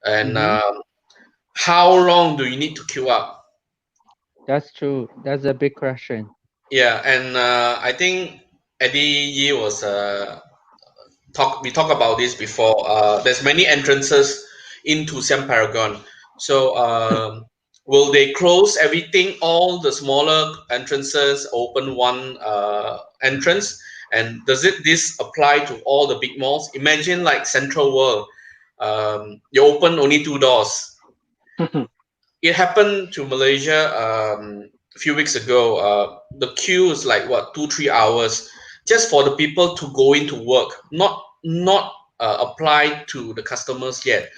and Mm-hmm. how long do you need to queue up? That's true. That's a big question. Yeah, and I think Eddie Yee was we talked about this before. There's many entrances into Siam Paragon. So will they close everything, all the smaller entrances, open one entrance? And does this apply to all the big malls? Imagine like Central World. You open only two doors. It happened to Malaysia a few weeks ago. The queue is like what 2-3 hours just for the people to go into work, not applied to the customers yet.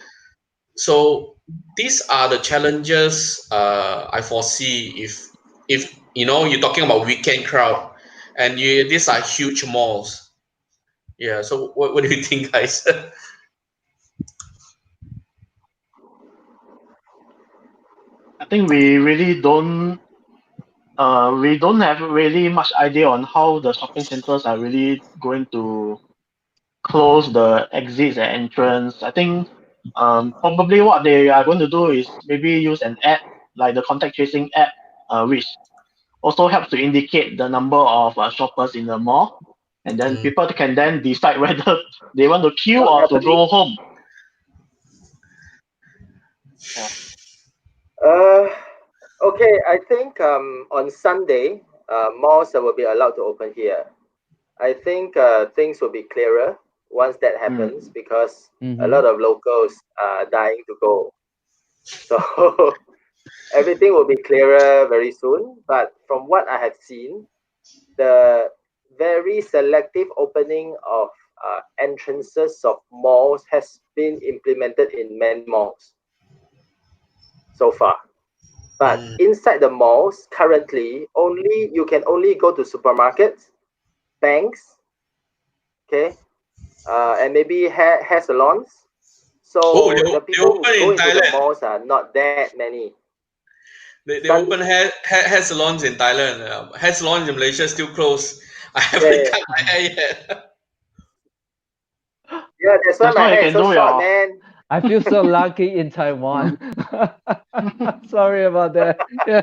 So these are the challenges I foresee if you're talking about weekend crowd, and these are huge malls. Yeah. So what do you think, guys? I think we don't have really much idea on how the shopping centers are really going to close the exits and entrance. I think probably what they are going to do is maybe use an app like the contact tracing app, which also helps to indicate the number of shoppers in the mall, and then Mm. people can then decide whether they want to queue Not or to happening. go home. Okay, I think on Sunday, malls will be allowed to open here. I think things will be clearer once that happens because a lot of locals are dying to go. So everything will be clearer very soon. But from what I have seen, the very selective opening of entrances of malls has been implemented in many malls so far. But inside the malls, currently, you can only go to supermarkets, banks, okay, and maybe hair salons. So the They people who open go in into the Thailand. malls are not that many. They open hair salons in Thailand. Hair salons in Malaysia still closed. I haven't cut my hair yet. Yeah, that's why That's my why you hair is can so do short, your man. I feel so lucky in Taiwan. Sorry about that. Yeah.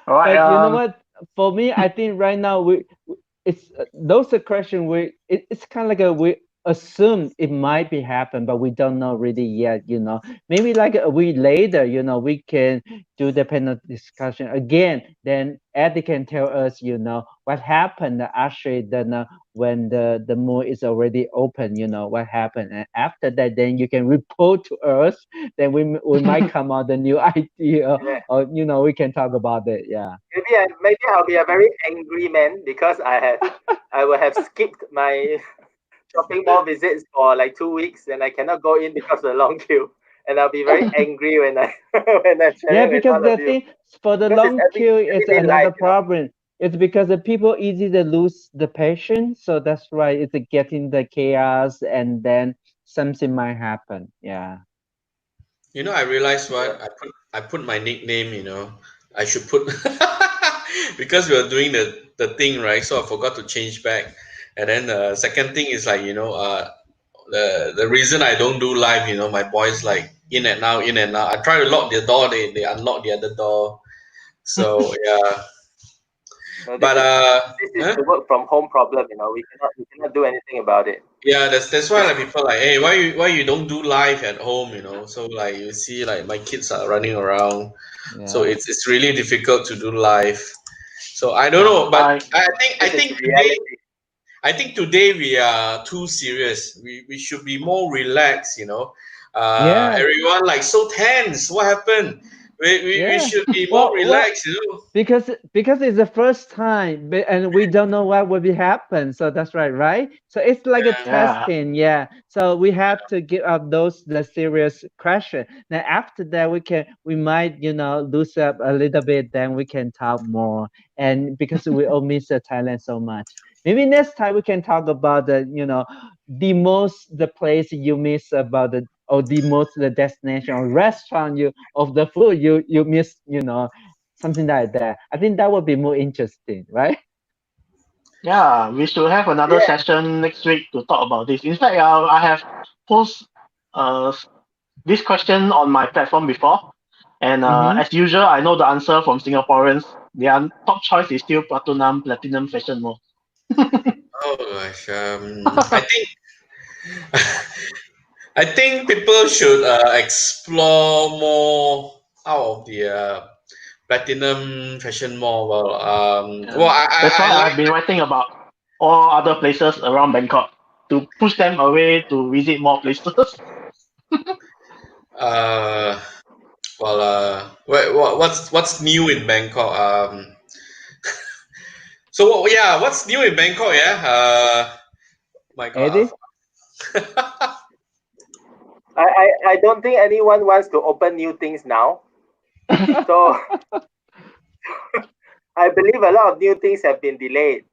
All right. But you know what? For me, I think right now it's those are question it's kind of like we assume it might be happen, but we don't know really yet. Maybe like a week later, we can do the panel discussion again. Then Eddie can tell us, what happened actually. Then when the mall is already open, what happened, and after that, then you can report to us. Then we might come out a new idea, Yeah. or we can talk about it. Yeah. Maybe I'll be a very angry man because I will have skipped my shopping mall visits for like 2 weeks and I cannot go in because of the long queue. And I'll be very angry when I when I'm Yeah, sharing with because all the of you. thing for the Because it's long queue is everyday another life. problem. It's because the people easy to lose the patience, so that's why it's getting the chaos, and then something might happen. Yeah. I realized what I put my nickname. I should put because we were doing the thing, right. So I forgot to change back. And then the second thing is like the reason I don't do live. My boys like in and out, in and out. I try to lock the door, they unlock the other door. So yeah, No, but this is huh? the work from home problem. We cannot do anything about it. Yeah, that's why like people like, hey, why you don't do live at home? So like you see like my kids are running around, so Yeah. it's really difficult to do live. So I don't yeah, know, but I This is think today reality. we are too serious. We should be more relaxed. Yeah. Everyone like so tense. What happened? We Yeah. should be more Well, relaxed. because it's the first time, and we don't know what will be happen. So that's right. So it's like a Yeah. yeah, testing, yeah. So we have to give up the serious question. Then after that, we might lose up a little bit. Then we can talk more, and because we all miss Thailand so much. Maybe next time we can talk about the place you miss about or the most the destination or restaurant of the food you miss, something like that. I think that would be more interesting, right? yeah. We should have another Yeah. session next week to talk about this. In fact, I have posed uh, this question on my platform before, and Mm-hmm. as usual, I know the answer from Singaporeans. Their top choice is still Platinum Fashion Mall. Oh gosh. I think people should explore more out of the platinum fashion mall. Well, Yeah. That's why I I've like. been writing about all other places around Bangkok to push them away to visit more places. Uh, what's new in Bangkok? Yeah, what's new in Bangkok? Yeah. My God. Eddie? I don't think anyone wants to open new things now. So I believe a lot of new things have been delayed.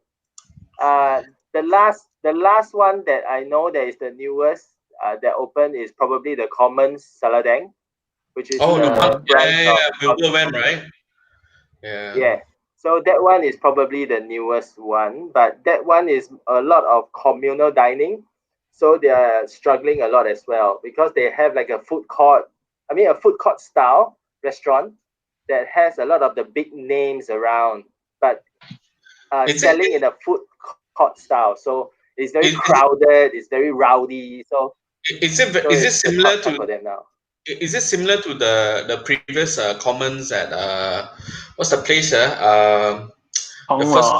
The last one that I know that is the newest that opened is probably the Common Saladang, which is Oh, the Mm-hmm. yeah, branch yeah, of, yeah. of Wilbur went, Common. right? Yeah. Yeah. So that one is probably the newest one, but that one is a lot of communal dining. So they are struggling a lot as well because they have like a food court, a food court style restaurant that has a lot of the big names around, but Is it selling in a food court style. So it's very is, is crowded, it's very rowdy. So it so is it it's similar tough to for them now. is it similar to the previous commons at what's the place the first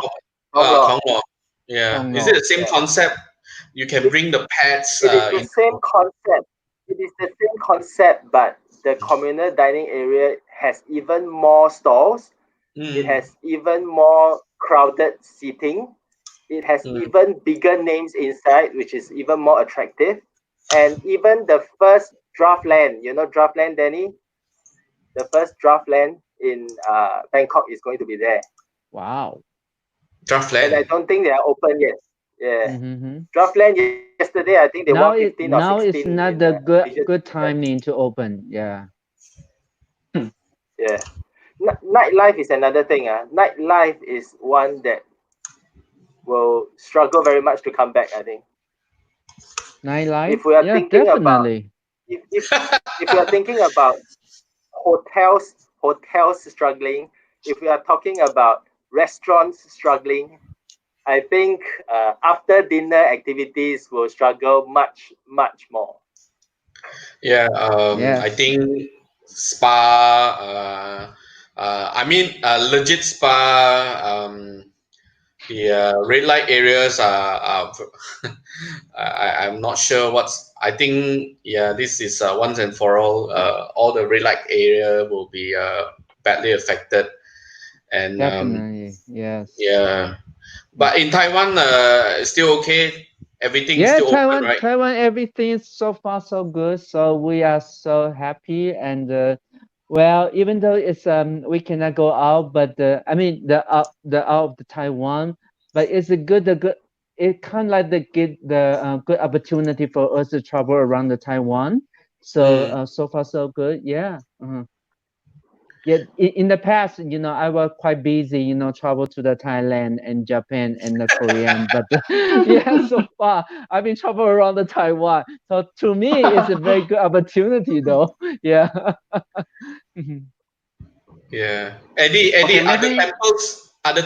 Hong Kong Long. Wall. Yeah, is it Kongo. the same Yeah. concept? You can It, bring the pets it is the in. same concept. It is the same concept, but the communal dining area has even more stalls. It Mm, has even more crowded seating. It has mm. even bigger names inside, which is even more attractive. And even the first draftland, draftland, Danny, the first draftland in Bangkok is going to be there. Wow. And I Draftland. don't think they are open yet. Yeah. Mm-hmm. Draftland yesterday, I think they won 15 or Now it's 16 not in the Asia good Pacific. timing to open. Yeah. Yeah. Nightlife is another thing. Nightlife is one that will struggle very much to come back, I think. Nightlife? If we are Yeah, thinking about definitely. if we are thinking about hotels struggling, if we are talking about restaurants struggling, I think after dinner activities will struggle much more. Yeah, I Yes, think spa. I mean, legit spa. The red light areas are I'm not sure what's. I think yeah, this is once and for all. All the red light area will be badly affected, and definitely. Yes. yeah. But in Taiwan, it's still okay. Everything is Yeah, still open, right? Taiwan, everything is so far so good. So we are so happy, and well, even though it's we cannot go out, but I mean the out of the Taiwan, but it's a good the good. It kind of like the good opportunity for us to travel around the Taiwan. So Mm. so far so good. Yeah. Yeah, in the past, I was quite busy, travel to the Thailand and Japan and the Korean, but yeah, so far I've been travel around the Taiwan. So to me, it's a very good opportunity, though. Yeah. Mhm. Yeah, Eddie, Okay, are the maybe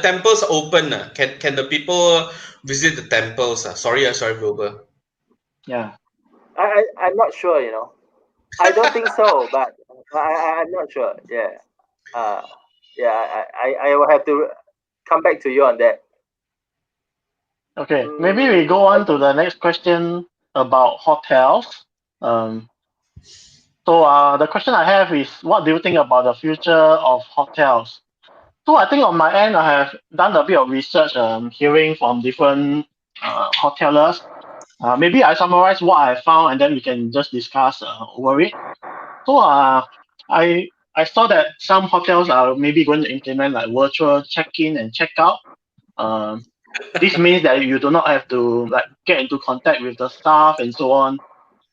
temples open? Can the people visit the temples? Sorry, Wilbur. yeah. I'm not sure, I don't think so, but I'm not sure. Yeah. Uh, yeah, I will have to come back to you on that. Okay, maybe we go on to the next question about hotels. Um, so the question I have is, what do you think about the future of hotels? So I think on my end, I have done a bit of research, hearing from different hotelers. Maybe I summarize what I found, and then we can just discuss over it. So I saw that some hotels are maybe going to implement like virtual check-in and check-out. Um, this means that you do not have to like get into contact with the staff and so on.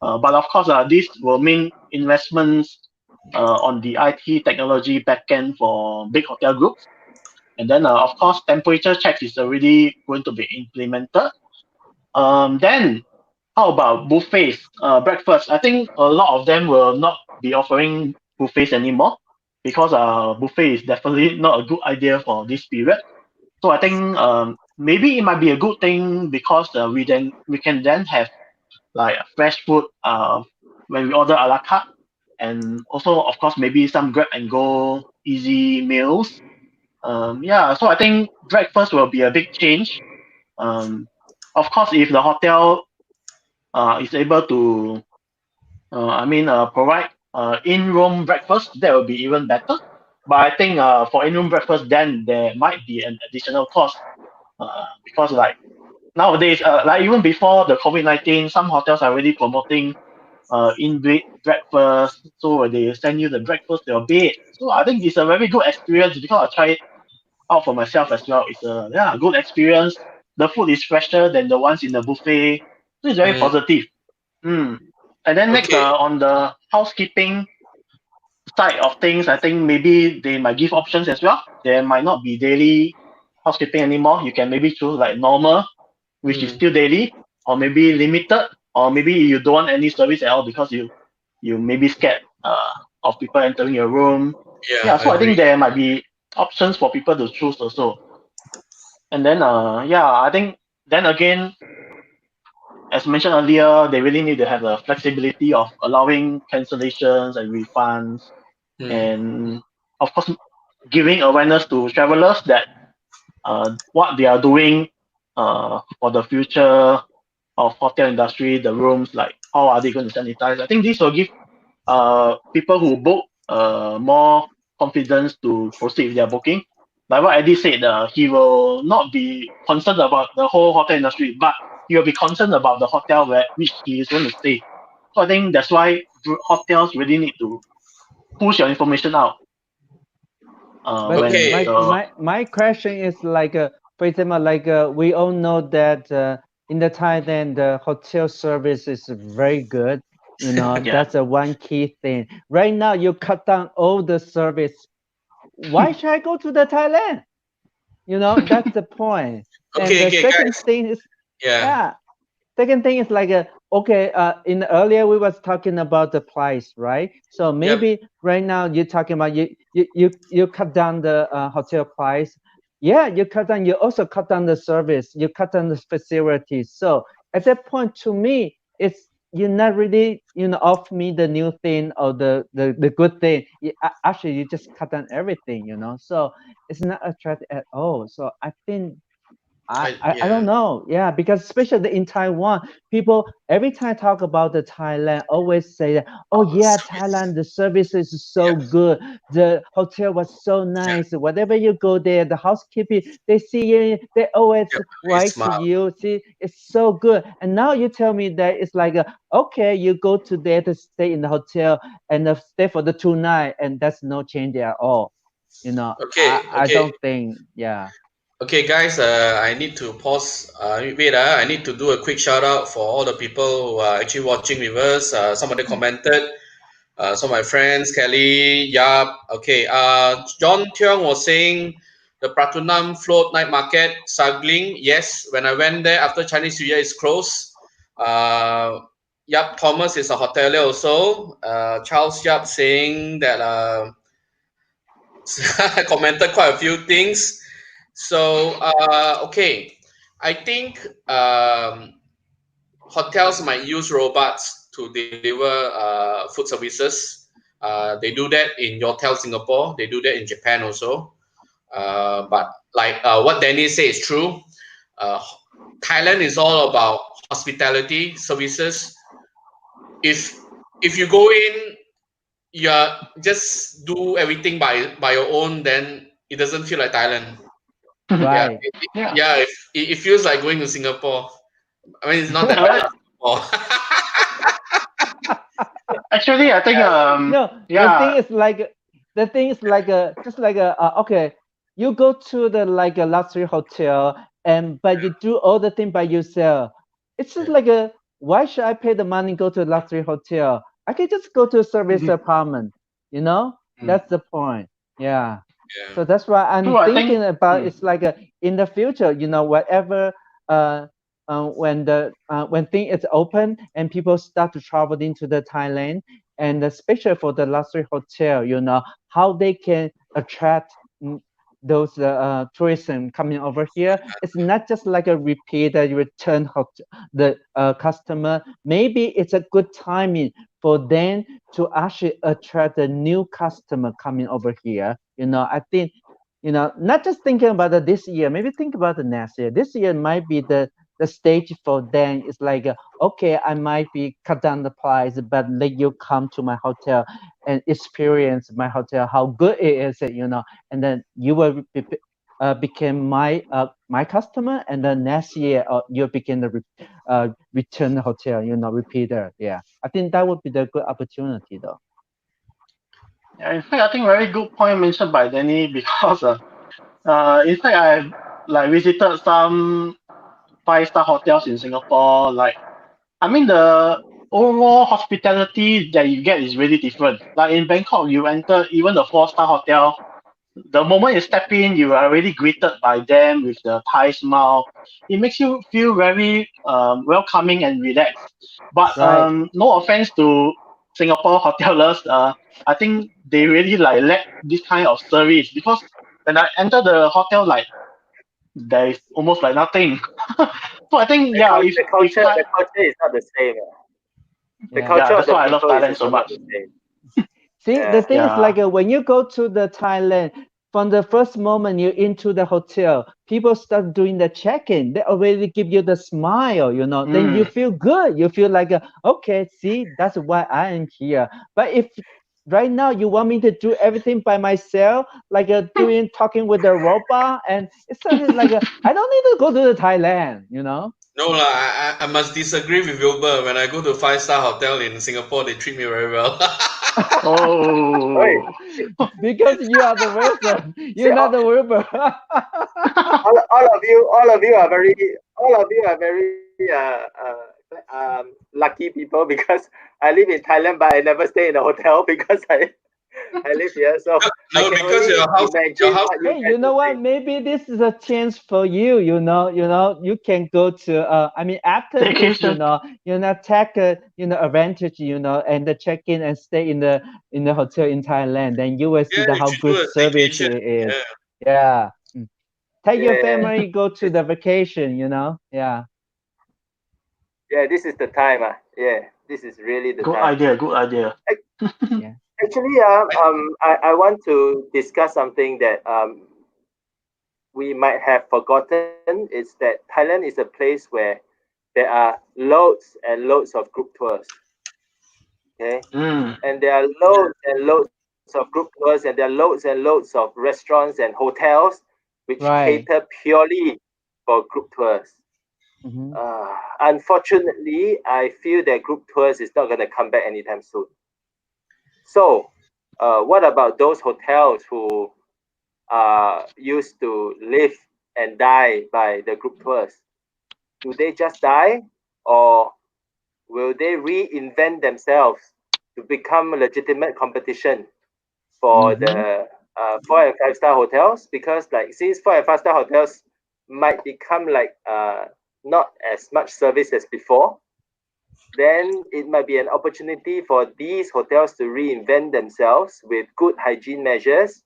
But of course, this will mean investments on the IT technology backend for big hotel groups. And then, of course, temperature checks is already going to be implemented. Then, how about buffets, breakfast? I think a lot of them will not be offering buffets anymore because buffet is definitely not a good idea for this period. So I think maybe it might be a good thing because we can then have like fresh food when we order a la carte, and also of course maybe some grab and go easy meals. Yeah, so I think breakfast will be a big change. Um, of course, if the hotel is able to, provide in-room breakfast, that will be even better. But I think for in-room breakfast, then there might be an additional cost because like nowadays, like even before the COVID-19, some hotels are already promoting in-bed breakfast. So they send you the breakfast to your bed. So I think it's a very good experience because I tried it out for myself as well. It's a good experience. The food is fresher than the ones in the buffet. So it's very Mm. positive. And then next, Okay. on the housekeeping side of things, I think maybe they might give options as well. There might not be daily housekeeping anymore. You can maybe choose like normal, which is Mm. still daily, or maybe limited, or maybe you don't want any service at all because you may be scared of people entering your room. Yeah, Yeah, I so I think agree. there might be options for people to choose also. And then yeah, I think then again, as mentioned earlier, they really need to have the flexibility of allowing cancellations and refunds, Mm. and of course giving awareness to travelers that what they are doing for the future of hotel industry, the rooms, like how are they going to sanitize. I think this will give people who book more confidence to proceed with their booking. Like what Eddie said, he will not be concerned about the whole hotel industry, but he will be concerned about the hotel which he is going to stay. So I think that's why hotels really need to push your information out. But When Okay. the my question is like, for example, like we all know that in the Thailand, the hotel service is very good. yeah. That's a one key thing. Right now, you cut down all the service. Why should I go to the Thailand? That's the point. And the second guys. thing is, Yeah. second thing is like okay, in earlier we was talking about the price, right? So maybe right now you're talking about you cut down the hotel price. Yeah, you cut down. You also cut down the service. You cut down the facilities. So at that point, to me, it's you're not really offer me the new thing or the good thing. Actually, you just cut down everything. So it's not attractive at all. So I think I don't know. Yeah, because especially in Taiwan, people every time talk about the Thailand, always say that, oh yeah, Thailand, the service is so good. The hotel was so nice. Whatever you go there, the housekeeping, they see you, they always write to you. See, it's so good. And now you tell me that it's like, okay, you go to there to stay in the hotel and stay for the 2 nights, and that's no change at all. I don't think, yeah. Okay, guys, I need to pause. Wait, I need to do a quick shout out for all the people who are actually watching with us. Somebody commented. Some of my friends, Kelly, Yap. Okay, John Tiong was saying the Pratunam Float Night Market, Sagling. Yes, when I went there after Chinese New Year is closed. Yap Thomas is a hotelier also. Charles Yap saying that I commented quite a few things. So, okay, I think hotels might use robots to deliver food services. They do that in Yotel Singapore. They do that in Japan also. But like what Danny says is true. Uh, Thailand is all about hospitality services. If you go in, you just do everything by your own, then it doesn't feel like Thailand. Yeah, Right. it feels like going to Singapore. I mean, it's not that bad. Actually, I think No, the thing is like just like okay, you go to the like a luxury hotel but you do all the thing by yourself. It's just like why should I pay the money go to a luxury hotel? I can just go to a service apartment. That's the point. Yeah. So that's why I'm thinking about it's like in the future, whatever when thing is open and people start to travel into the Thailand, and especially for the luxury hotel, how they can attract those tourism coming over here. It's not just like a repeat return the customer. Maybe it's a good timing for them to actually attract a new customer coming over here. I think not just thinking about this year, maybe think about the next year. This year might be the stage for them. It's like okay, I might be cut down the price, but let you come to my hotel and experience my hotel, how good it is, and then you will become my customer, and then next year you begin the return hotel, repeater. Yeah, I think that would be the good opportunity though. Yeah, in fact, I think very good point mentioned by Danny because in fact I've like visited some 5-star hotels in Singapore. Like, I mean the overall hospitality that you get is really different. Like in Bangkok, you enter even the 4-star hotel, the moment you step in, you are already greeted by them with the Thai smile. It makes you feel very welcoming and relaxed. But no offense to Singapore hotelers, I think they really like lack this kind of service because when I enter the hotel, like there is almost like nothing. So I think the culture is not the same. The culture of the people is also not the same. See, the thing is like when you go to the Thailand, from the first moment you're into the hotel, people start doing the check-in. They already give you the smile, Then you feel good. You feel like, okay, see, that's why I am here. But if right now you want me to do everything by myself, like talking with the robot, and it's something like I don't need to go to the Thailand, No, I must disagree with Wilbur. When I go to 5-star hotel in Singapore, they treat me very well. Oh, because you are the Wilson, you're not the Wilbur. all of you are very lucky people because I live in Thailand, but I never stay in a hotel because I live here, so I No, can because only your imagine house. what you Hey, guys you know will what? say. Maybe this is a chance for you. You can go to. I mean, after this, Vacation. take advantage. And check in and stay in the hotel in Thailand. Then you will see Yeah, the you how should do good a service staycation. it is. Yeah. Yeah. Take your Yeah, family, go to the vacation. Yeah. yeah, this is the time. Yeah, this is really the Good time. idea. Good idea. Yeah. Actually, I want to discuss something that we might have forgotten. Is that Thailand is a place where there are loads and loads of group tours. Okay, Mm. and there are loads and loads of group tours, and there are loads and loads of restaurants and hotels which Right. cater purely for group tours. Mm-hmm. Unfortunately, I feel that group tours is not going to come back anytime soon. So, what about those hotels who are used to live and die by the group tours? Do they just die, or will they reinvent themselves to become a legitimate competition for Mm-hmm. the 4 and 5 star hotels? Because like since 4 and 5 star hotels might become like not as much service as before, then it might be an opportunity for these hotels to reinvent themselves with good hygiene measures,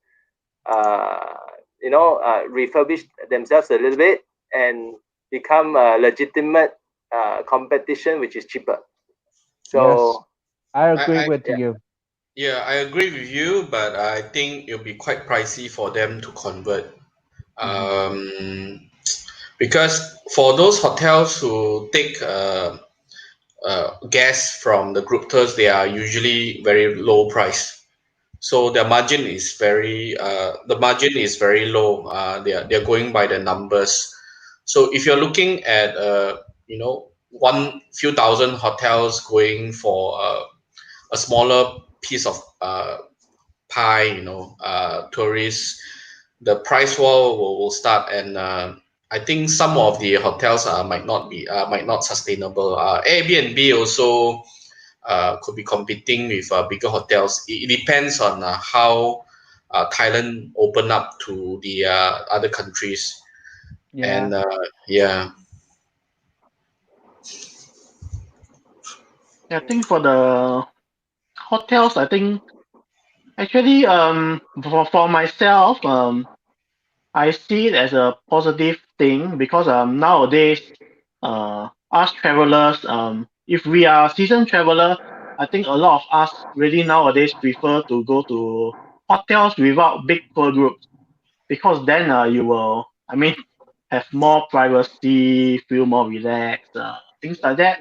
uh, refurbish themselves a little bit and become a legitimate competition which is cheaper. Yes, So I I, agree I with yeah, you. yeah, I agree with you, but I think it'll be quite pricey for them to convert. Mm-hmm. Um, because for those hotels who take guests from the group tours, they are usually very low price. So the margin is very low. They're going by the numbers. So if you're looking at one few thousand hotels going for a smaller piece of pie, tourists, the price war will start, and I think some of the hotels might not sustainable. Airbnb also could be competing with bigger hotels. It depends on how Thailand open up to the other countries, Yeah. and yeah. I think for the hotels, I think actually for myself I see it as a positive thing because nowadays us travelers if we are season traveler, I think a lot of us really nowadays prefer to go to hotels without big tour groups because then you will I mean have more privacy, feel more relaxed, things like that.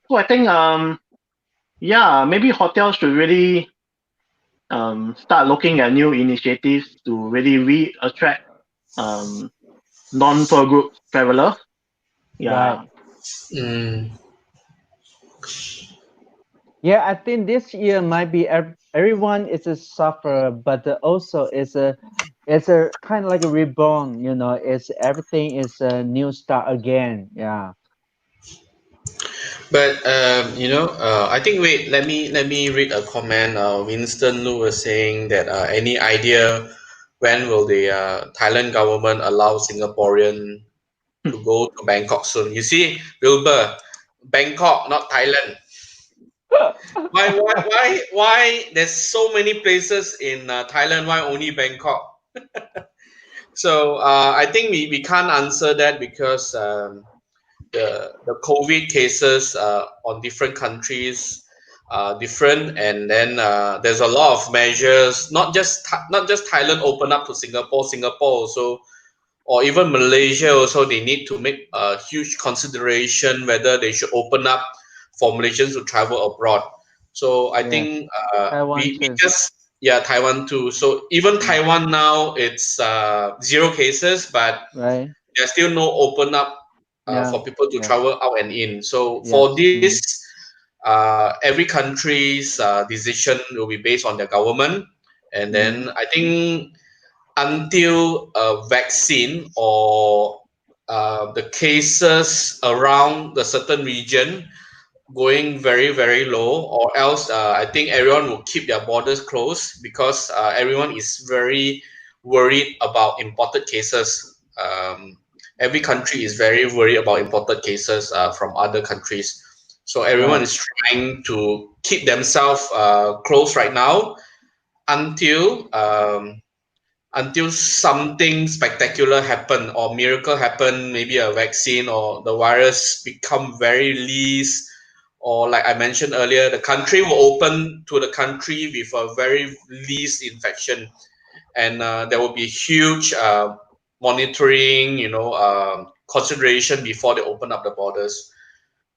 So I think yeah, maybe hotels should really start looking at new initiatives to really re-attract um, non-tour group travelers. Right. Yeah, Mm. Yeah, I think this year might be everyone is a sufferer, but also it's a kind of like a reborn. It's everything is a new start again. Yeah. But I think wait. Let me read a comment. Winston Lu was saying that any idea when will the Thailand government allow Singaporean to go to Bangkok soon? You see, Wilbur, Bangkok, not Thailand. Why? There's so many places in Thailand. Why only Bangkok? So I think we can't answer that because the COVID cases on different countries different, and then there's a lot of measures. Not just Thailand open up to Singapore. Singapore also, or even Malaysia also, they need to make a huge consideration whether they should open up for Malaysians to travel abroad. So I Yes. think Taiwan we too. just yeah, Taiwan too. So even Mm. Taiwan now it's zero cases, but Right. there's still no open up Yeah. for people to Yeah. travel out and in. So for Yes. this, every country's decision will be based on their government, and Mm-hmm. then I think until a vaccine or the cases around the certain region going very, very low, or else I think everyone will keep their borders closed because everyone is very worried about imported cases. Every country is very worried about imported cases from other countries. So everyone Right. is trying to keep themselves close right now until until something spectacular happen or miracle happen, maybe a vaccine or the virus become very least, or like I mentioned earlier, the country will open to the country with a very least infection, and there will be huge monitoring, consideration before they open up the borders.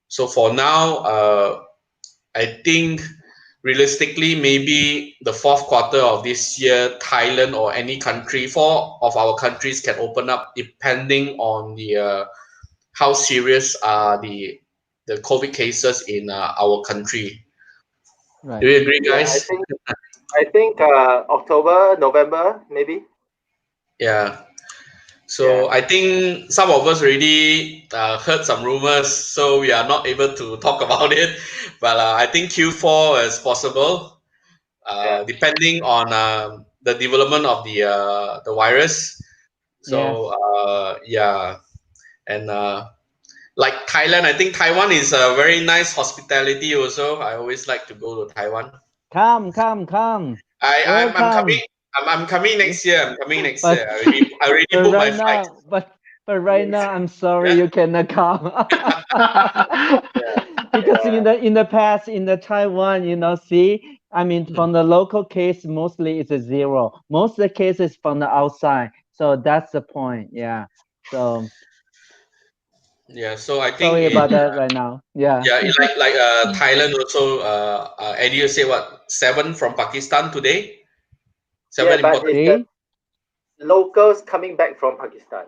So for now, I think realistically, maybe the fourth quarter of this year, Thailand or any country, four of our countries can open up depending on the how serious are the COVID cases in our country. Right. Do you agree, Yeah, guys? I think October, November, maybe. Yeah. So Yeah. I think some of us already heard some rumors, so we are not able to talk about it. But I think Q4 is possible, Yeah. depending on the development of the virus. Yes. So yeah, and like Thailand, I think Taiwan is a very nice hospitality. Also, I always like to go to Taiwan. Come, come, come. I'm coming. Welcome. I'm coming Yeah. next year. I'm coming next year. But I already but booked my right flight. now, but right now, I'm sorry Yeah. you cannot come. Yeah. Because Yeah. in the past in the Taiwan, see, I mean, from the local case, mostly it's a zero. Most of the cases from the outside. So that's the point. Yeah. So Yeah. So I think sorry in about that right now. Yeah. yeah, like Thailand also. Eddie, you say what? 7 from Pakistan today. Yeah, 7 but imported, it's the See? locals coming back from Pakistan.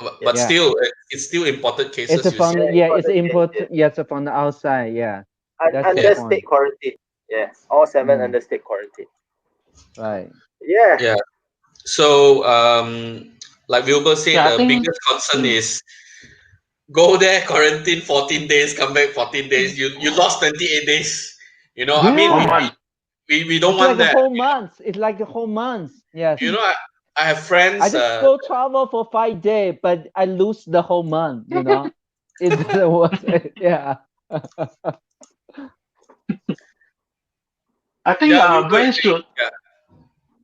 but Yes. Yeah. still, it's still imported It's cases. a You see. from Yeah, yeah, it's imported case. import. Yes. Yes, from the outside. Yeah. That's the Yeah. Under state point. quarantine. Yeah. All 7 Mm, under state quarantine. right. Yeah. Yeah. So like Wilbur said, Yeah, I the think. biggest concern Mm, is go there, quarantine 14 days, come back 14 days. You lost 28 days. I mean, one Yeah. month. we don't It's like want a that. whole month. It's like a whole month. Yes. I have I friends. just go travel for 5 days, but I lose the whole month. It doesn't work. Yeah. I think Yeah, Wilbur is brands saying, should yeah,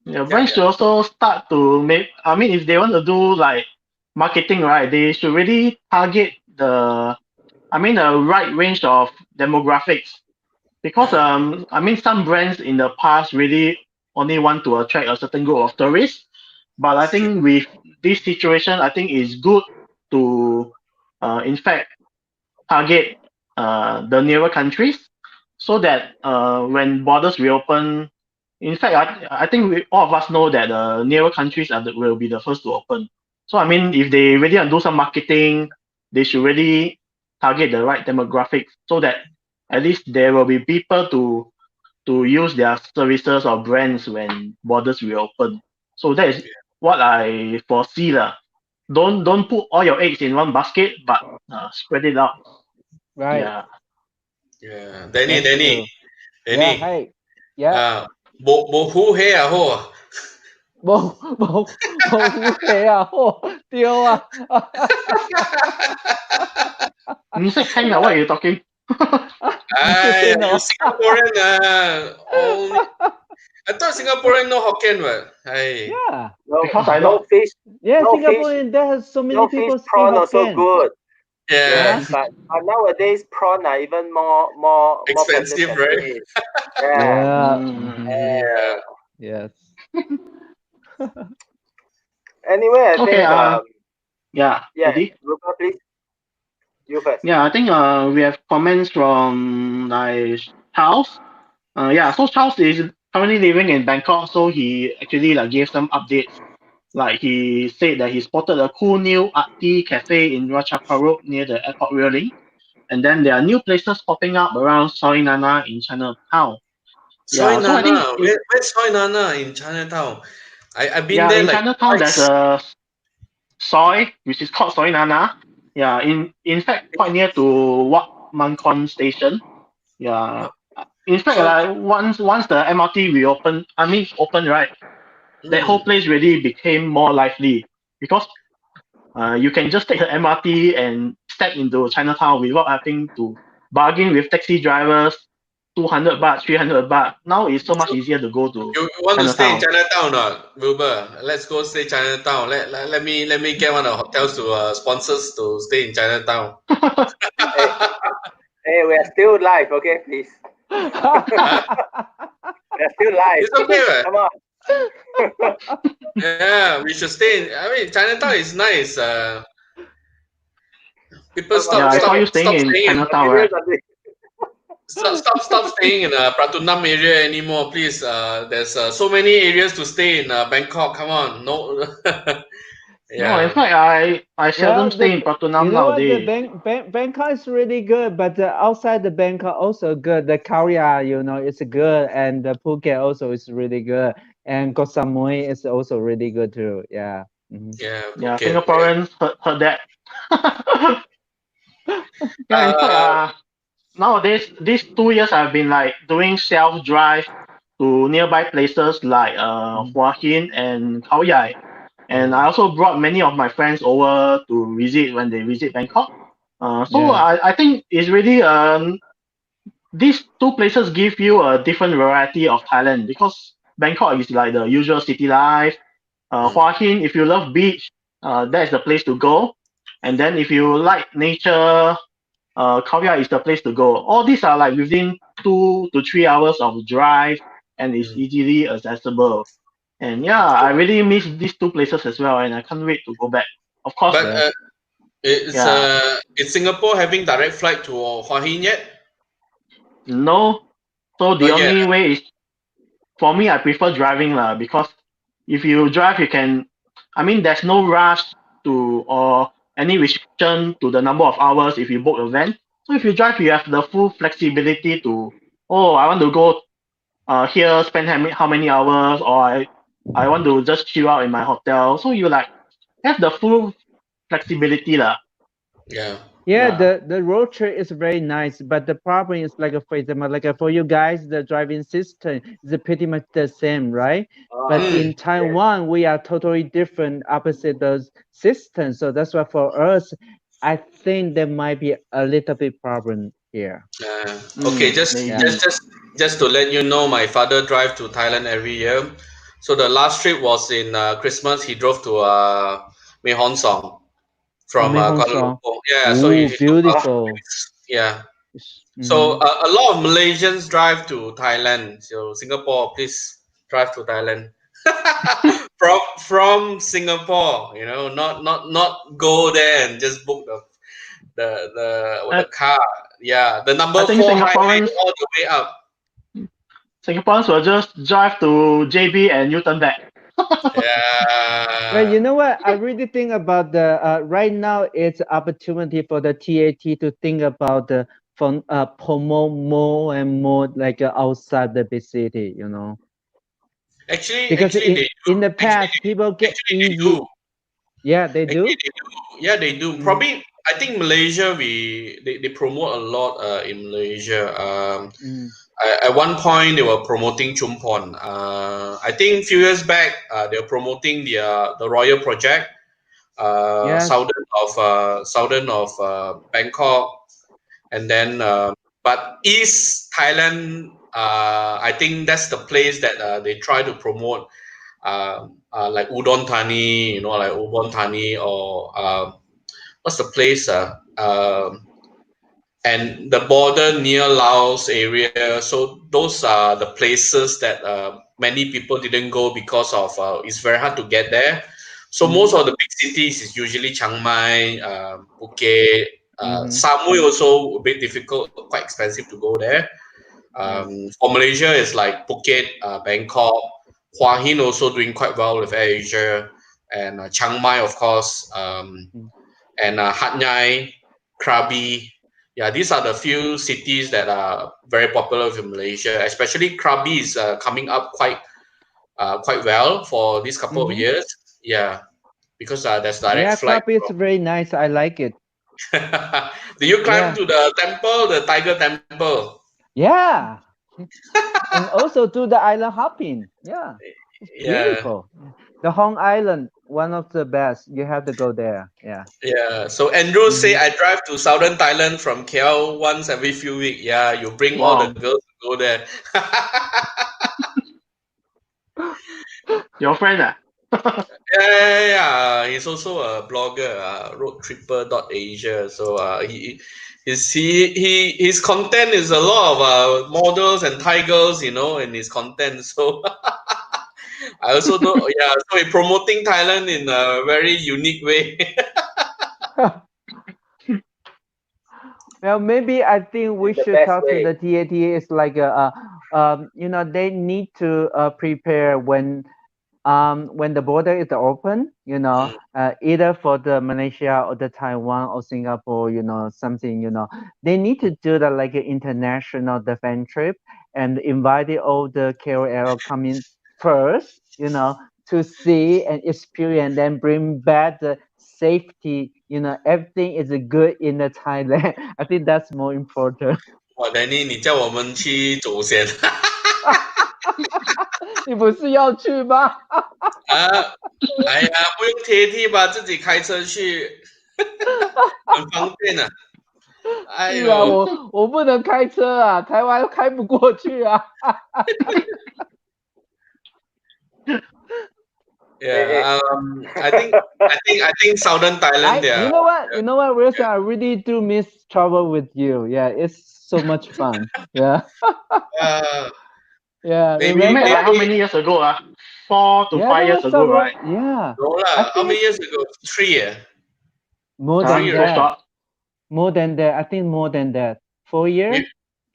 yeah, yeah, brands yeah. should also start to make. I mean, if they want to do like marketing, right, they should really target the right range of demographics. Because I mean, some brands in the past really only want to attract a certain group of tourists, but I think with this situation, I think it's good to in fact target the nearer countries, so that when borders reopen, in fact, I think all of us know that the nearer countries will be the first to open. So I mean, if they really want to do some marketing, they should really target the right demographics, so that at least there will be people to use their services or brands when borders reopen. So that is what I foresee lah. Don't put all your eggs in one basket, but spread it out. Right. Yeah. Yeah. That's Danny, true. Yeah. Danny. Hey. Yeah. Bo hu he à ho. Bầu bầu bầu hú hề à? Ồ, tiêu à? What are you talking? You No. Singaporean only. I thought Singaporean no Hokkien, but hey. Yeah. No, Because I no know. fish. Yeah, No fish. Singaporean. There are so many No fish people speak prawn also Hokkien. good. Yeah. Yes, but nowadays prawn are even more precious Expensive, than right? fish. Yeah. Yeah. Yeah. Yes. Anyway, I Okay. think Yeah. yeah, Eddie. Rupa, please. You first. Yeah, I think we have comments from like Charles. Yeah, so Charles is currently living in Bangkok, so he actually like gave some updates. Like he said that he spotted a cool new art tea cafe in Ratchaparut near the airport railing, and then there are new places popping up around Soi Nana in Chinatown. Soy Yeah, so I Nana. think Where's Soy Nana in Chinatown? I've been yeah, there in like Chinatown there's twice. a soy which is called Soi Nana. Yeah, in fact quite near to Wat Mancon station. Yeah. In fact, like once the MRT reopened, open, right, that whole place really became more lively because you can just take the MRT and step into Chinatown without having to bargain with taxi drivers, 200 baht, 300 baht. Now it's so much easier to go to You want to stay in Chinatown. Chinatown or not, Wilbur? Let's go stay Chinatown. Let me get one of the hotels to sponsors to stay in Chinatown. Hey, hey, we are still live, okay, please. We are still live. It's okay, right? Come on. Yeah, we should stay in. I mean, Chinatown is nice. People Yeah, I saw you staying in staying in Chinatown, right? stop staying in Pratunam area anymore, please. There's so many areas to stay in Bangkok. Come on, no. No, in Yeah. fact, I seldom stay in Pratunam you know what, the nowadays. Bangkok is really good, but outside the Bangkok also good. The Korea, it's good, and the Phuket also is really good, and Koh Samui is also really good too. Yeah. Yeah, Yeah, Phuket. Singaporeans heard that. Yeah, in fact, nowadays, these 2 years I've been like doing self drive to nearby places like Hua Hin and Khao Yai. And I also brought many of my friends over to visit when they visit Bangkok. So Yeah. I think it's really these two places give you a different variety of Thailand because Bangkok is like the usual city life. Hua Hin, if you love beach, that's the place to go. And then if you like nature, Khao Yai is the place to go. All these are like within 2 to 3 hours of drive and it's easily accessible. And yeah, I really miss these two places as well, and I can't wait to go back. Of course, But is Singapore having direct flight to Hua Hin yet? no. So the Not yet. only way is for me. I prefer driving lah because if you drive, you can. There's no rush to or any restriction to the number of hours if you book a van. So if you drive, you have the full flexibility to. Oh, I want to go here, spend how many hours, or I want to just chill out in my hotel. So you like have the full flexibility lah. Yeah. Yeah, Yeah. the road trip is very nice, but the problem is like for example, like for you guys, the driving system is pretty much the same, right? But in Taiwan, we are totally different, opposite those systems. So that's why for us, I think there might be a little bit problem here. Okay, Maybe. just to let you know, my father drive to Thailand every year. So the last trip was in Christmas. He drove to Mae Hon Song from Mae Hon Kuala Song. Lumpur. Yeah, so Ooh, he took beautiful. yeah. So a lot of Malaysians drive to Thailand. So Singapore, please drive to Thailand. from Singapore, not go there and just book the car. Yeah, the number I think 4 highway Singaporeans all the way up. Singaporeans will just drive to JB and Newton back. Well, Yeah. you know what? I really think about the right now. It's opportunity for the TAT to think about the promote more and more like outside the big city. Actually, Because they do. in the past, people get They easy. do. Yeah, they do. Actually, they do. Yeah, they do. Probably, I think Malaysia, they promote a lot in Malaysia. At one point, they were promoting Chumpon. I think a few years back, they were promoting the Royal Project, Yes. southern of Bangkok, and then but East Thailand, I think that's the place that they try to promote, like Udon Thani, like Ubon Thani, or what's the place? And the border near Laos area. So those are the places that many people didn't go because of it's very hard to get there. So most of the big cities is usually Chiang Mai, Phuket, Samui also a bit difficult, quite expensive to go there. For Malaysia, it's like Phuket, Bangkok, Hua Hin also doing quite well with AirAsia, and Chiang Mai, of course, and Hat Yai, Krabi. Yeah, these are the few cities that are very popular in Malaysia. Especially Krabi is coming up quite well for these couple of years. Yeah, because there's direct Yeah, flight. Krabi is very nice. I like it. Do you climb Yeah. to the temple, the tiger temple? Yeah. And also do the island hopping. Yeah. It's Yeah, beautiful. The Hong Island, one of the best. You have to go there. Yeah. yeah. So Andrew say Mhm. I drive to southern Thailand from KL once every few weeks. Yeah, you bring all the Wow. girls to go there. Your friend, ah? Yeah. He's also a blogger, roadtripper.asia. So his content is a lot of models and Thai girls, in his content. So I also know, yeah. So he promoting Thailand in a very unique way. Well, maybe I think we In the should best talk to way. the TATA. It's like they need to prepare when the border is open, Mm. either for the Malaysia or the Taiwan or Singapore, something, they need to do that like an international defense trip and invite all the KOL coming first, to see and experience, then bring back the safety, everything is good in the Thailand. I think that's more important. 哇，Danny，你叫我们去走先你不是要去吗？啊！哎呀，不用贴地吧，自己开车去，很方便的。哎是啊，呦，我不能开车啊，台湾开不过去啊。yeah, I think Southern Thailand, they are, You know what, Wilson, I really do miss travel with you. Yeah, it's so much fun. Yeah, uh, yeah. maybe We met Remember? like how maybe many years ago? 4 to Yeah, 5 that years was so ago, long. right? Yeah, no I lah. How think many it's years ago? 3 year, more Huh? than 3 years. So that. short. More than that. I think more than that. 4 years?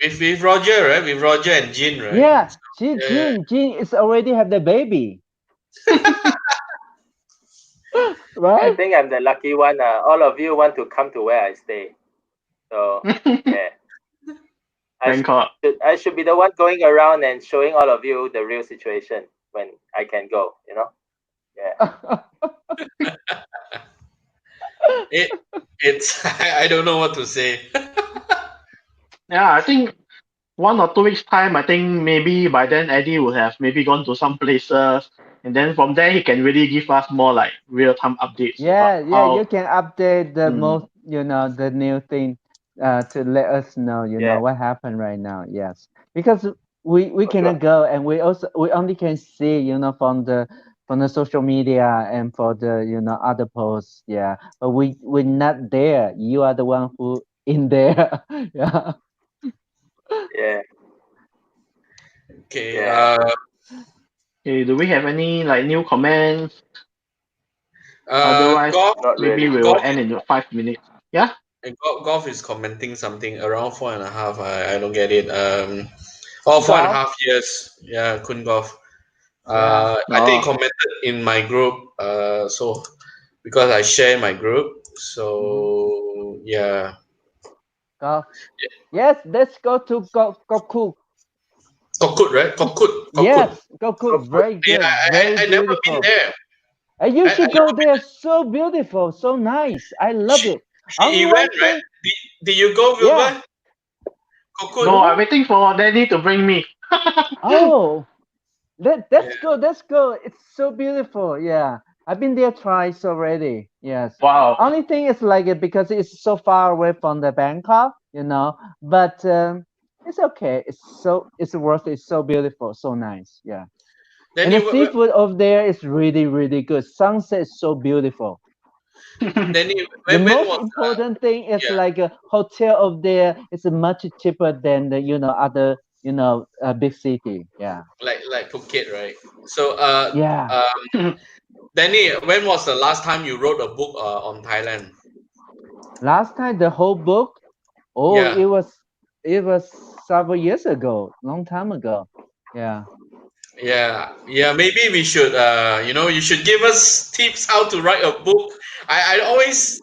With with Roger, right? With Roger and Jin, right? Yeah, Yeah. Jean is already have the baby, I right? think I'm the lucky one. All of you want to come to where I stay. So yeah, Bangkok. I should be the one going around and showing all of you the real situation when I can go. Yeah. It's I don't know what to say. Yeah, I think 1 or 2 weeks time, I think maybe by then Eddie would have maybe gone to some places, and then from there he can really give us more like real time updates about Yeah, you how. can update the Mm, most, the new thing, to let us know, Yeah. what happened right now. Yes, because we For cannot sure. go, and we only can see, from the social media and for the, other posts. Yeah, but we're not there. You are the one who in there. Yeah. Yeah. Okay. Yeah. okay, do we have any like new comments? Otherwise, Golf, Not maybe really. we will golf, end in 5 minutes. Yeah. golf is commenting something around 4.5. I don't get it. Oh, four and a Golf. half years. Yeah, Kun Golf. Yeah. I think he Oh. commented in my group. So because I share my group. Mhm. So yeah. Golf. Yes, let's go to Gokuk. Kokut, right? Kokut. Yes, Gokuk. So good. Very Yeah, good. Very I never been beautiful. there. And you I should go there. So beautiful, so nice. I love she, it. he Only went, one right? thing, Did you go, yeah. Wilbur? Kokut. No, I'm Wilbur? waiting for Daddy to bring me. Oh, Yeah. let's go. Let's go. It's so beautiful. Yeah, I've been there twice already. Yes. Wow. Only thing is like it because it's so far away from the Bangkok, But it's okay. It's worth it. It's so beautiful, so nice. Yeah. Then And the you, seafood over there is really, really good. Sunset is so beautiful. then you, The when most was important thing is yeah, like a hotel over there is much cheaper than the other big city. Yeah. like Phuket, right? So Yeah. Danny, when was the last time you wrote a book on Thailand? Last time the whole book, oh, Yeah. it was several years ago, long time ago. Yeah. Yeah. Maybe we should, you should give us tips how to write a book. I always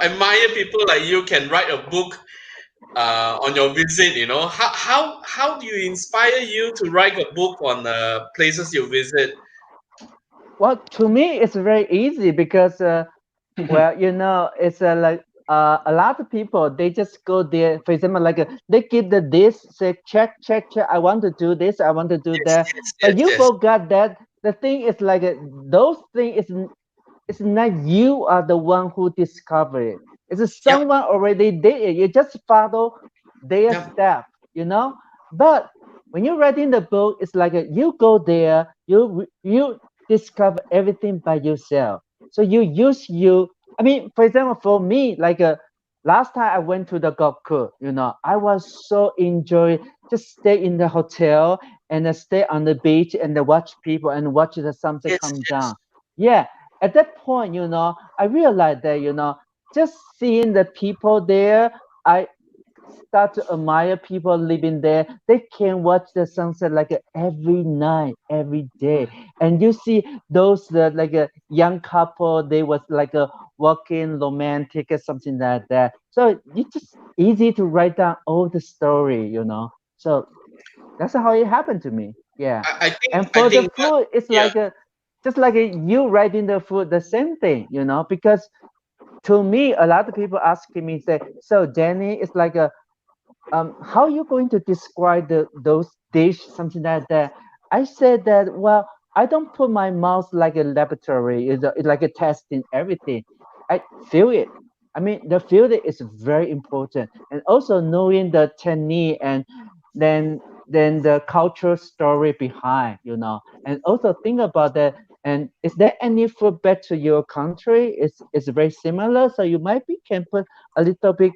admire people like you can write a book on your visit. How do you inspire you to write a book on the places you visit? Well, to me, it's very easy because Well, it's like a lot of people they just go there. For example, like they give this, say check, check, check. I want to do this. I want to do Yes, that. yes, But yes, you yes. forgot that the thing is like those things is it's not you are the one who discover it. It's Yep, someone already did it. You just follow their yep. step, But when you're writing the book, it's like you go there, you discover everything by yourself. So you use you. I mean, for example, for me, like last time I went to the Gokku, I was so enjoy just stay in the hotel and stay on the beach and watch people and watch the sunset Yes, come yes. down. Yeah, at that point, I realized that, just seeing the people there, I start to admire people living there. They can watch the sunset like every night, every day. And you see those like a young couple, they was like a walking romantic or something like that. So it's just easy to write down all the story, So that's how it happened to me. Yeah. And I for the think that, food, it's yeah. like just like you writing the food, the same thing, because to me, a lot of people asking me, say, so Danny, it's like how are you going to describe those dish, something like that? I said that, well, I don't put my mouth like a laboratory, it's like a testing everything. I feel it. I mean, the feeling is very important, and also knowing the technique and then the cultural story behind, and also think about that. And is there any food back to your country? It's very similar, so you might be can put a little bit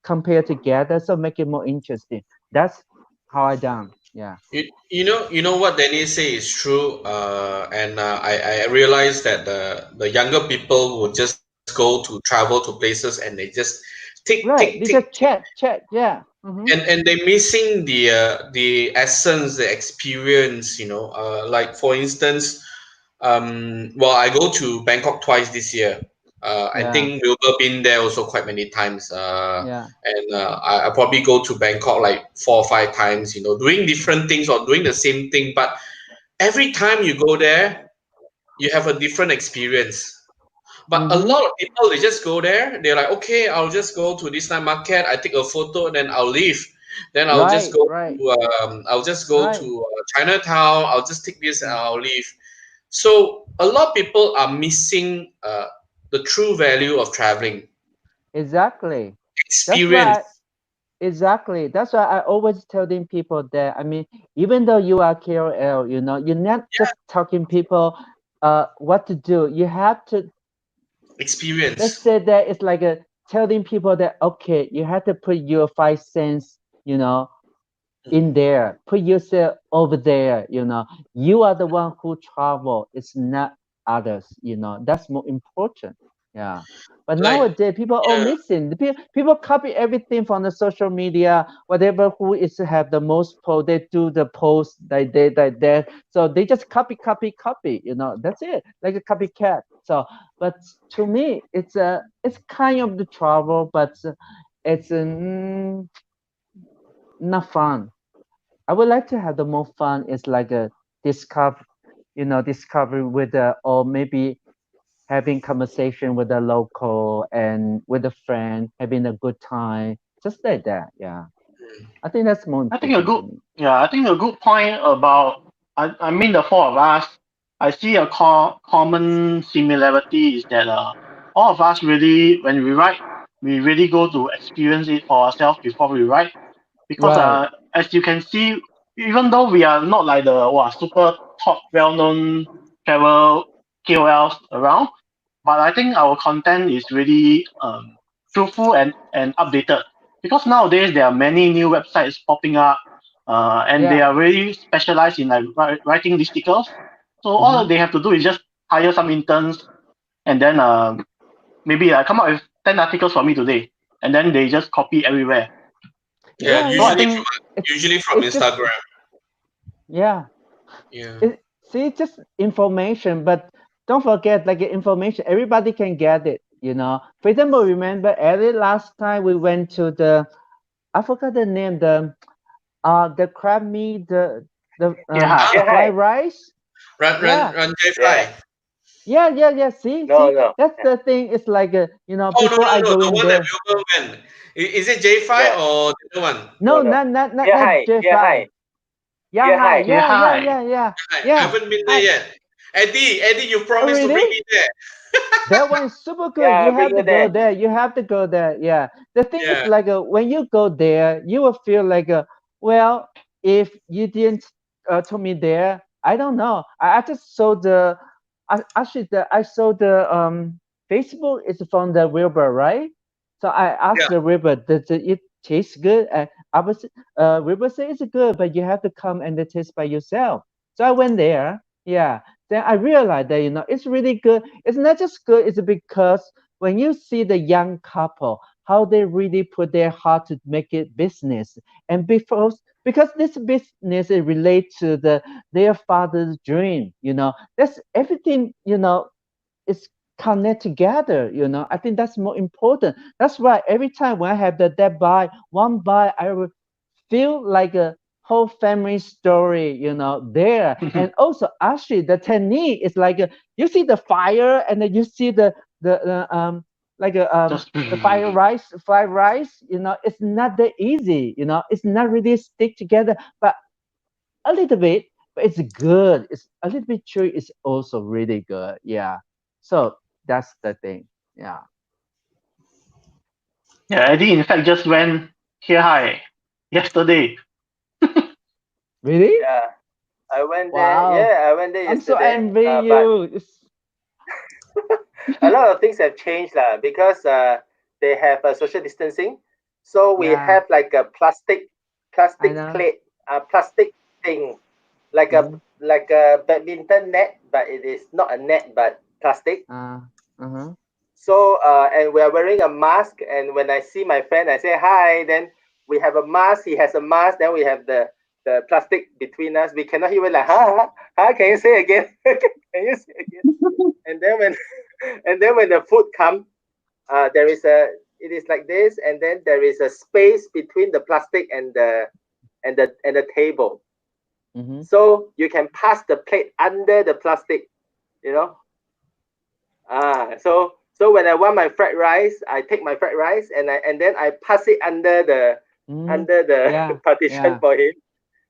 compare together, so make it more interesting. That's how I done. Yeah. You know what Dennis say is true. And I realized that the younger people would just go to travel to places and they just Right. They tick, just check. Yeah. Mm-hmm. and they're missing the essence, the experience. Like for instance, well, I go to Bangkok twice this year. I Yeah. think Wilbur been there also quite many times. Yeah. And I probably go to Bangkok like 4 or 5 times. Doing different things or doing the same thing, but every time you go there, you have a different experience. But a Mm-hmm. lot of people, they just go there. They're like, okay, I'll just go to this night market. I take a photo, then I'll leave. Then Right. Right. I'll just go Right. to Chinatown. I'll just take this and Mm. I'll leave. So a lot of people are missing the true value of traveling, Exactly. That's why. experience. Exactly. That's why I always telling people that. I mean, even though you are KOL, you're not Yeah, just talking people what to do. You have to, let's experience. say that it's like a telling people that okay, you have to put your 5 cents, in there, put yourself over there, you are the one who travel, it's not others, that's more important. Yeah. But Like, nowadays people all yeah, missing, people copy everything from the social media, whatever who is have the most post, they do the post like that, so they just copy, that's it, like a copycat. So but to me it's kind of the travel, but it's not fun. I would like to have the more fun. It's like a discover, discovery with or maybe having conversation with a local and with a friend, having a good time, just like that. Yeah, I think that's more I think a important to good, me. yeah, I think a good point about, I mean, the four of us, I see a common similarity is that all of us really, when we write, we really go to experience it for ourselves before we write. Because Right. as you can see, even though we are not like the super top well-known travel KOLs around, but I think our content is really truthful and updated. Because nowadays there are many new websites popping up, and they Yeah. are really specialized in like writing listicles. So all Mm-hmm. they have to do is just hire some interns, and then maybe come up with 10 articles for me today, and then they just copy everywhere. yeah. Yeah. So I Yeah. think It's Usually from it's just Instagram. yeah. Yeah. See, just information, but don't forget, like information, everybody can get it. For example, remember Ellie last time we went to I forgot the name, the crab meat, the yeah, fried Yeah, rice. Run, run, Yeah, run, J yeah, Fly. Yeah. See, No, see, no. that's the thing. It's like Oh no before no I no, go the in one that there. Wilbur went. Is it J5 Yeah. or the other one? No, No, no. not Here high. Here J5. high. Yeah, Here hi. high. Yeah, hi. I Yeah. haven't been there Hi. yet. Eddie, you Oh, promised to bring really? me there. That one is super good. Yeah, You I'll bring have to you go there. there. You have to go there. Yeah. The thing is Yeah. like when you go there, you will feel like well, if you didn't told me there, I don't know. I just saw I saw the Facebook is from the Wilbur, right? So I Yeah. asked the Wilbur, does it taste good? And I was Wilbur said it's good, but you have to come and taste by yourself. So I went there. Yeah. Then I realized that it's really good. It's not just good, it's because when you see the young couple, how they really put their heart to make it business. And because this business is related to their father's dream, that's everything, is connect together, I think that's more important. That's why every time when I have that bite, one bite, I will feel like a whole family story, there. And also, actually, the technique is like you see the fire, and then you see the like Just the fried rice. It's not that easy. It's not really stick together, but a little bit. But it's good. It's a little bit chewy. It's also really good. Yeah. So that's the thing. Yeah. yeah. Eddie, in fact, just went here high yesterday. Really? Yeah. I went there. Wow. Yeah, I went there I'm so yesterday. envy But you. a lot of things have changed lah because they have a social distancing. So we Yeah, have like a I plastic know. plate, a plastic thing, like a Mm-hmm. badminton net, but it is not a net, but plastic. Uh-huh. So and we are wearing a mask. And when I see my friend, I say hi. Then we have a mask. He has a mask. Then we have the plastic between us. We cannot even like ha. Can you say again? Can you say again? And then when the food come, there is it is like this, and then there is a space between the plastic and the table, Mm-hmm. so you can pass the plate under the plastic, you know. So when I want my fried rice, I take my fried rice and then I pass it under the Mm-hmm. Yeah, partition yeah. for him,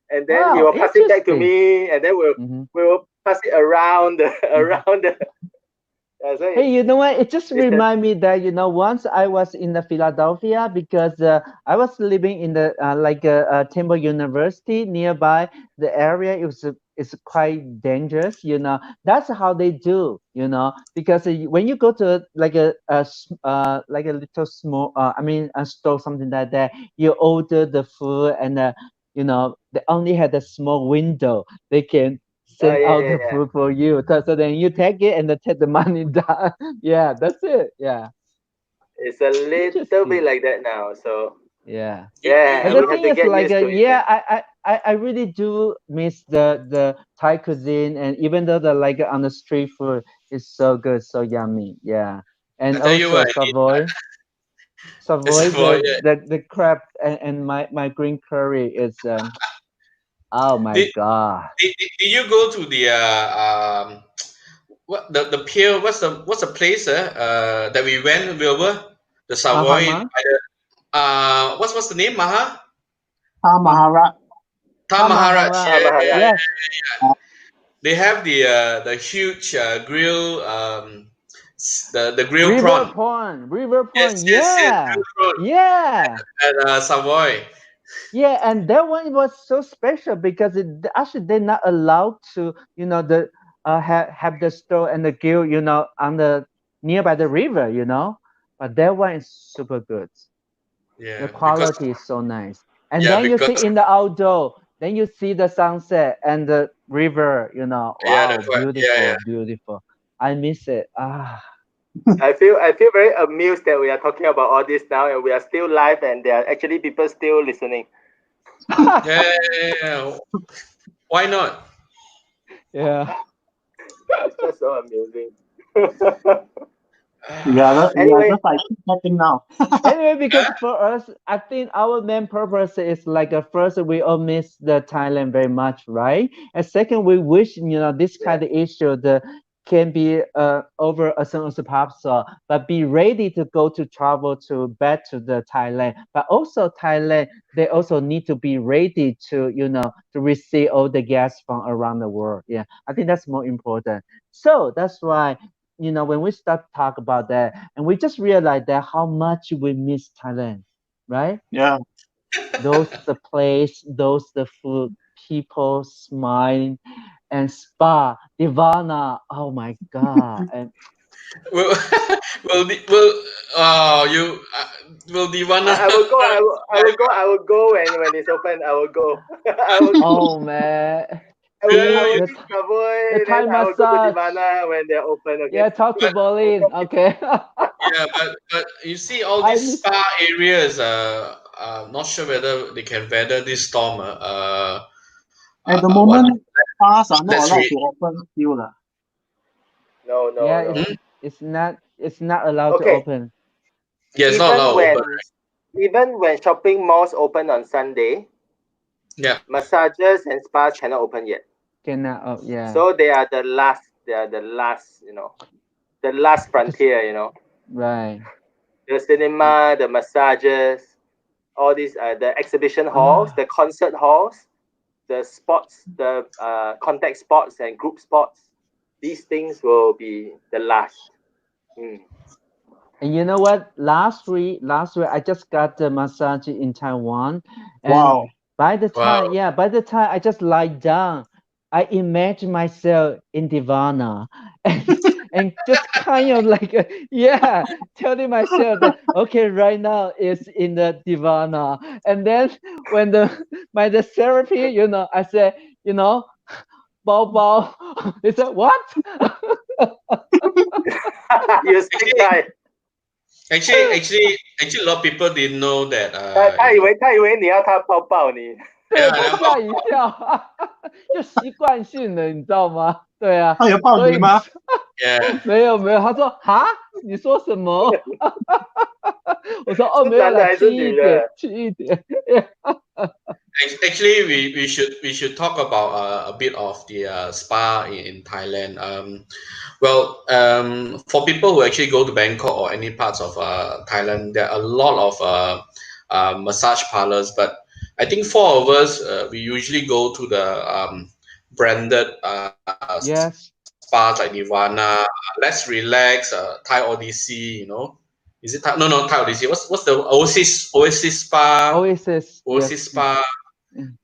and then he Wow, will pass it back to interesting. me, and then Mm-hmm. we will pass it around the Mm-hmm. around the. So Hey, you know what? It just it's a remind me that once I was in the Philadelphia because I was living in the like Temple University nearby the area. It's quite dangerous. That's how they do. Because when you go to like a little small I mean a store something like that, you order the food and they only had a small window. They can send yeah, out yeah, the yeah. food for you. So then you take it and then take the money down. Yeah, that's it. Yeah. It's a little bit Interesting. like that now. So Yeah. But yeah, the we have thing to is get like used to it, yeah, man. I really do miss the Thai cuisine, and even though the like on the street food is so good, so yummy. Yeah. I And tell you also what, it's Savoy, for the crab and my green curry is oh my did, god. did you go to the what the pier? What's the place that we went? Wilbur, the Savoy. Mahama? What's the name? Maharat. Maharaj. Tamahara. Yeah, Maharaj. Yes. they have the huge grill the grill prawn. River Yes, Point, yes, yeah, grill prawn yeah, at Savoy. yeah, and that one was so special because actually they're not allowed to, the have the store and the grill, on the nearby the river, but that one is super good. The Yeah, because quality is so nice, and yeah, then you because sit in the outdoor, then you see the sunset and the river, yeah, wow, that's what. Yeah, beautiful, yeah. beautiful. I miss it. Ah. I feel very amused that we are talking about all this now, and we are still live, and there are actually people still listening. Yeah, yeah, yeah. Why not? Yeah. It's just so amusing. We are Anyway, just like chatting now. Anyway, because for us, I think our main purpose is like first we all miss the Thailand very much, right? And second, we wish this yeah, kind of issue the can be over as soon as possible, but be ready to go to travel to back to the Thailand. But also Thailand, they also need to be ready to, to receive all the guests from around the world. Yeah, I think that's more important. So that's why, when we start to talk about that, and we just realize that how much we miss Thailand, right? Yeah. Those the place, those the food, people smiling, and spa, Divana. Oh my God! And Will will you will Divana? I will go. I will go. I will go when it's open. I will go. I will go. oh man, I will the eat Savoey, the Thai then I will go to massage. Divana when they're open. Okay. Yeah, talk to Bolin. Okay. Yeah, but you see all I these miss. spa areas. Not sure whether they can weather this storm. At the What? moment, bars are not Let's allowed read. to open still. Lah. No, Yeah, no, no. it's not allowed to Okay. open. Yeah, it's not Even allowed when open, right? even when shopping malls open on Sunday, Yeah. massages and spas cannot open yet. Cannot. Oh yeah. So they are the last. They are the last. The last frontier. Right. The cinema, the massages, all these the exhibition halls, the concert halls, the sports, the contact sports and group sports. These things will be the last. And you know what? Last week, I just got the massage in Taiwan, and Wow. by the time, Wow. by the time I just lie down, I imagine myself in Divana, and just kind of like, telling myself that okay, right now it's in the Divana, and then when the therapy, I said, Bao Bao, they said what? You still cry. Actually, a lot of people didn't know that. 他以为你要他抱抱你。对，他吓一跳，就习惯性的，你知道吗？对啊，他有抱你吗？ Yeah. 没有，他说哈，你说什么？我说哦，是没有啦，男的还是女的？轻一点。Actually, we should talk about a bit of the spa in Thailand. For people who actually go to Bangkok or any parts of Thailand, there are a lot of massage parlors. But I think four of us we usually go to the branded Yes. spas like Nirvana, Let's Relax, Thai Odyssey. Is it Thai? No, Thai Odyssey. What's the Oasis Spa? Oasis. Oasis Yes. Spa. Mm.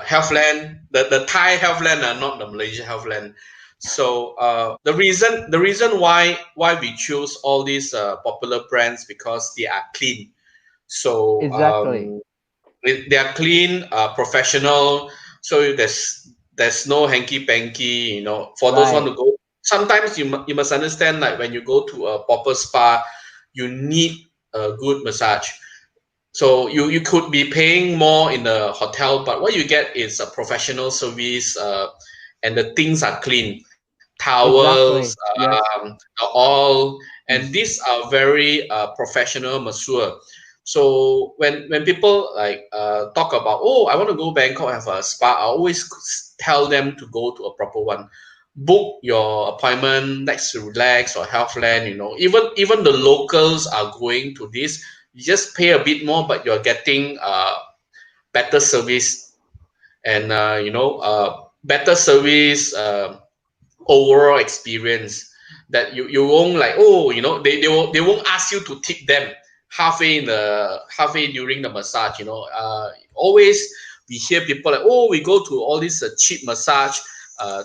Healthland, the Thai Healthland, not the Malaysia Healthland. So the reason why we choose all these popular brands because they are clean. So Exactly. they are clean, professional. So there's no hanky panky. For those want to go. Sometimes you must understand, like when you go to a proper spa, you need a good massage. So you could be paying more in the hotel, but what you get is a professional service, and the things are clean, towels, Exactly. Yes. the oil, and these are very professional masseur. So when people like talk about, oh, I want to go Bangkok have a spa, I always tell them to go to a proper one. Book your appointment next to Relax or Healthland. Even the locals are going to this. You just pay a bit more, but you're getting better service and better service, overall experience that you won't like. They won't ask you to tip them halfway during the massage. Always we hear people like, oh, we go to all this cheap massage.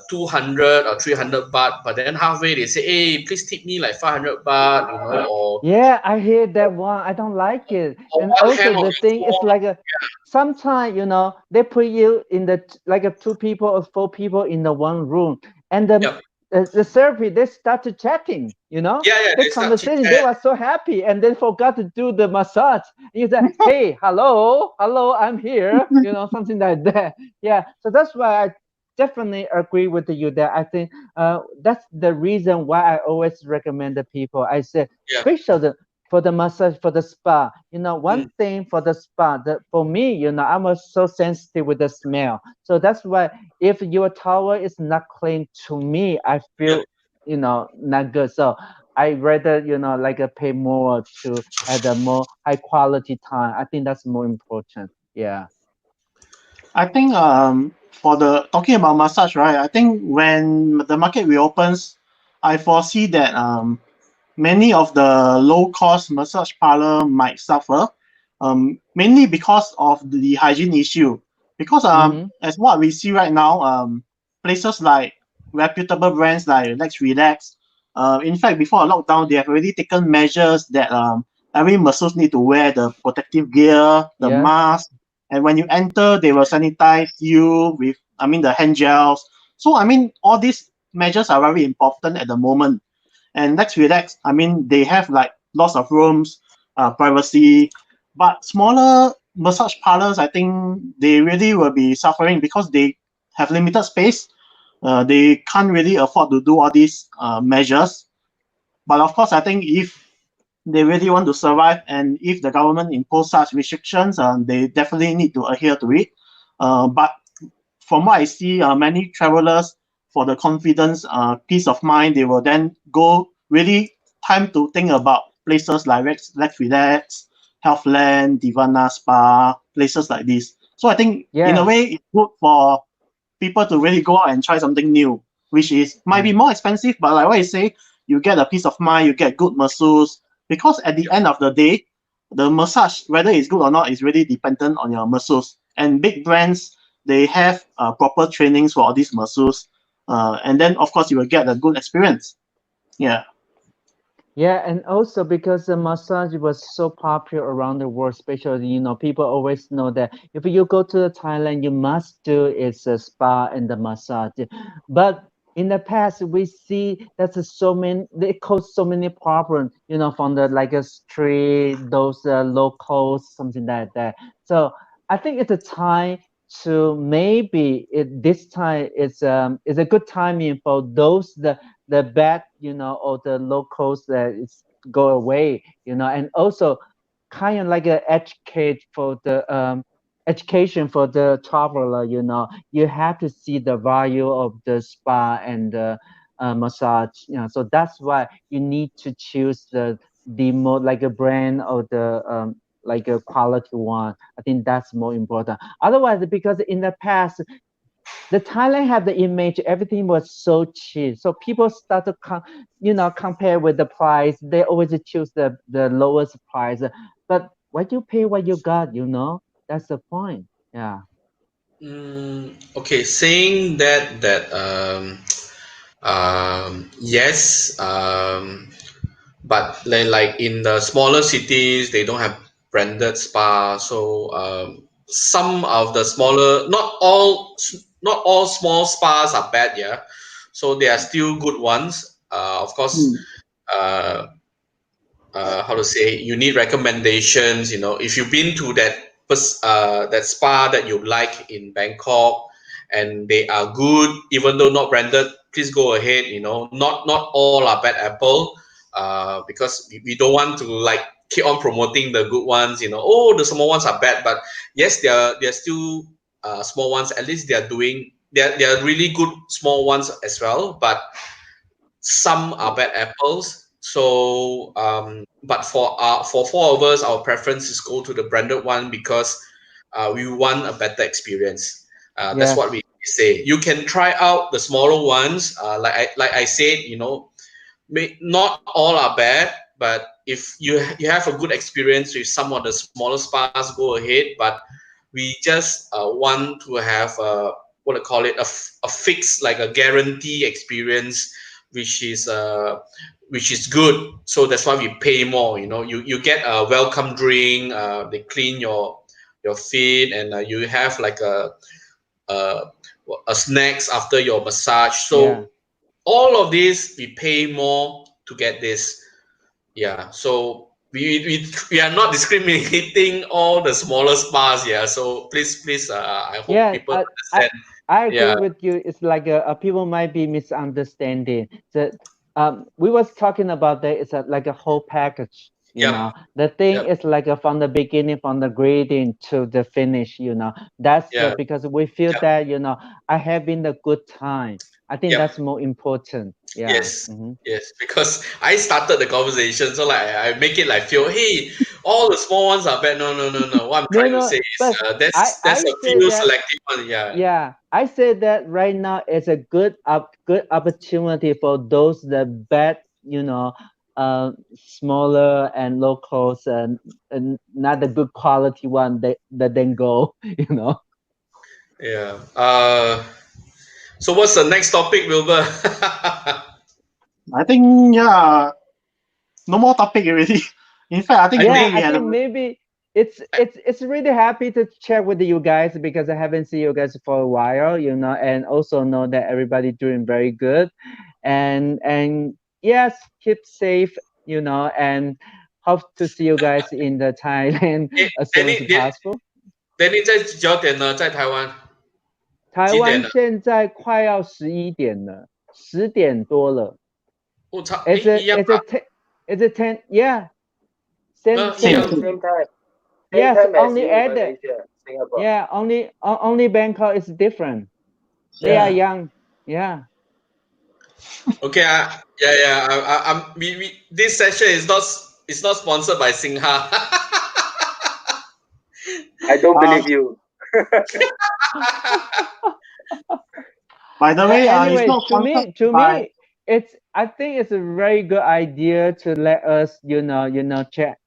200 or 300 baht, but then halfway they say, hey, please tip me like 500 baht, or yeah, I hear that one. I don't like it. And also the thing is like sometimes they put you in the like two people or four people in the one room, and the therapy they started chatting. They conversation. They were so happy, and then forgot to do the massage. You said, hey, hello, I'm here. Something like that. Yeah. So that's why I definitely agree with you that I think that's the reason why I always recommend the people. I say, especially for the massage, for the spa. One thing for the spa, for me, I'm so sensitive with the smell. So that's why if your towel is not clean, to me, I feel not good. So I rather, like pay more to have a more high quality time. I think that's more important. Yeah. I think for the talking about massage, right? I think when the market reopens, I foresee that many of the low cost massage parlor might suffer, mainly because of the hygiene issue. Because as what we see right now, places like reputable brands like Let's Relax, in fact, before a lockdown, they have already taken measures that every masseuse need to wear the protective gear, the Yes. mask, and when you enter, they will sanitize you with, the hand gels. So, all these measures are very important at the moment. And Let's Relax, they have like lots of rooms, privacy, but smaller massage parlors, I think they really will be suffering because they have limited space. They can't really afford to do all these measures. But of course, I think if they really want to survive and if the government impose such restrictions, they definitely need to adhere to it. But from what I see, many travelers, for the confidence, peace of mind, they will then go really time to think about places like Let's Relax, Healthland, Divana Spa, places like this. So I think in a way it's good for people to really go out and try something new, which is might be more expensive, but like what I say, you get a peace of mind, you get good masseuse, because at the end of the day, the massage, whether it's good or not, is really dependent on your masseuse. And big brands, they have proper trainings for all these masseuses, and then of course you will get a good experience. Yeah. Yeah, and also because the massage was so popular around the world, especially, people always know that if you go to Thailand, you must do is a spa and the massage. But in the past, we see that's so many, they cause so many problems, from the like a street, those locals, something like that. So I think it's a time to maybe this time is a good timing for those the bad, or the locals that is go away, and also kind of like a education for the traveler, you have to see the value of the spa and the massage, so that's why you need to choose the more like a brand or the like a quality one. I think that's more important. Otherwise, because in the past the Thailand had the image, everything was so cheap. So people start to compare with the price. They always choose the lowest price. But what you pay, what you got, that's the point. Yeah. Okay, saying that yes, but like in the smaller cities, they don't have branded spa. So some of the smaller, not all small spas are bad. Yeah, so there are still good ones. Of course, uh, how to say, you need recommendations. If you've been to that spa that you like in Bangkok and they are good, even though not branded, please go ahead. Not all are bad apple, because we don't want to like keep on promoting the good ones. Oh, the small ones are bad, but yes, they're still small ones. At least they're really good small ones as well, but some are bad apples. So, but for four of us, our preference is go to the branded one because we want a better experience. That's what we say. You can try out the smaller ones. Like I said, not all are bad, but if you have a good experience with some of the smaller spas, go ahead. But we just want to have what I call it, a fixed, like a guarantee experience, which is good. So that's why we pay more. You get a welcome drink. They clean your feet, and you have like a snacks after your massage. So all of this we pay more to get this. Yeah. So we are not discriminating all the smaller spas. Yeah. So please, I hope Yeah, people I understand. I agree Yeah. with you. It's like people might be misunderstanding. We was talking about that. It's like a whole package. Yep. The thing Yep. is like from the beginning, from the grading to the finish. That's Yeah. because we feel Yep. that I having a good time. I think Yep. that's more important. Yeah. Yes. Yes, because I started the conversation, so like I make it like feel, hey, all the small ones are bad. No. What I'm trying to say is, But there's I a say few that, selective ones. Yeah. yeah, I say that right now is a good opportunity for those the bad, smaller and locals and not the good quality one that then go, Yeah. So what's the next topic, Wilbur? I think no more topic already. In fact, I think Yeah, today we I had think maybe it's really happy to chat with you guys because I haven't seen you guys for a while, and also know that everybody doing very good, and yes, keep safe, and hope to see you guys in the Thailand 诶 as soon as ，Danny possible. Danny 在几点呢？在台湾台湾几点呢？现在快要11点了，10点多了。我操，诶，It's a 一样 it's a 啊，ten it's a ten yeah same 一样 same same. as Same time. Same yes time as only you, added. Malaysia, Singapore. Yeah, only Bangkok is different. They are Yeah. young. Yeah. Okay, this session is not sponsored by Singha. I don't Uh, believe you. by the way, it's Anyway, not to sponsored me, by. I think it's a very good idea to let us, chat,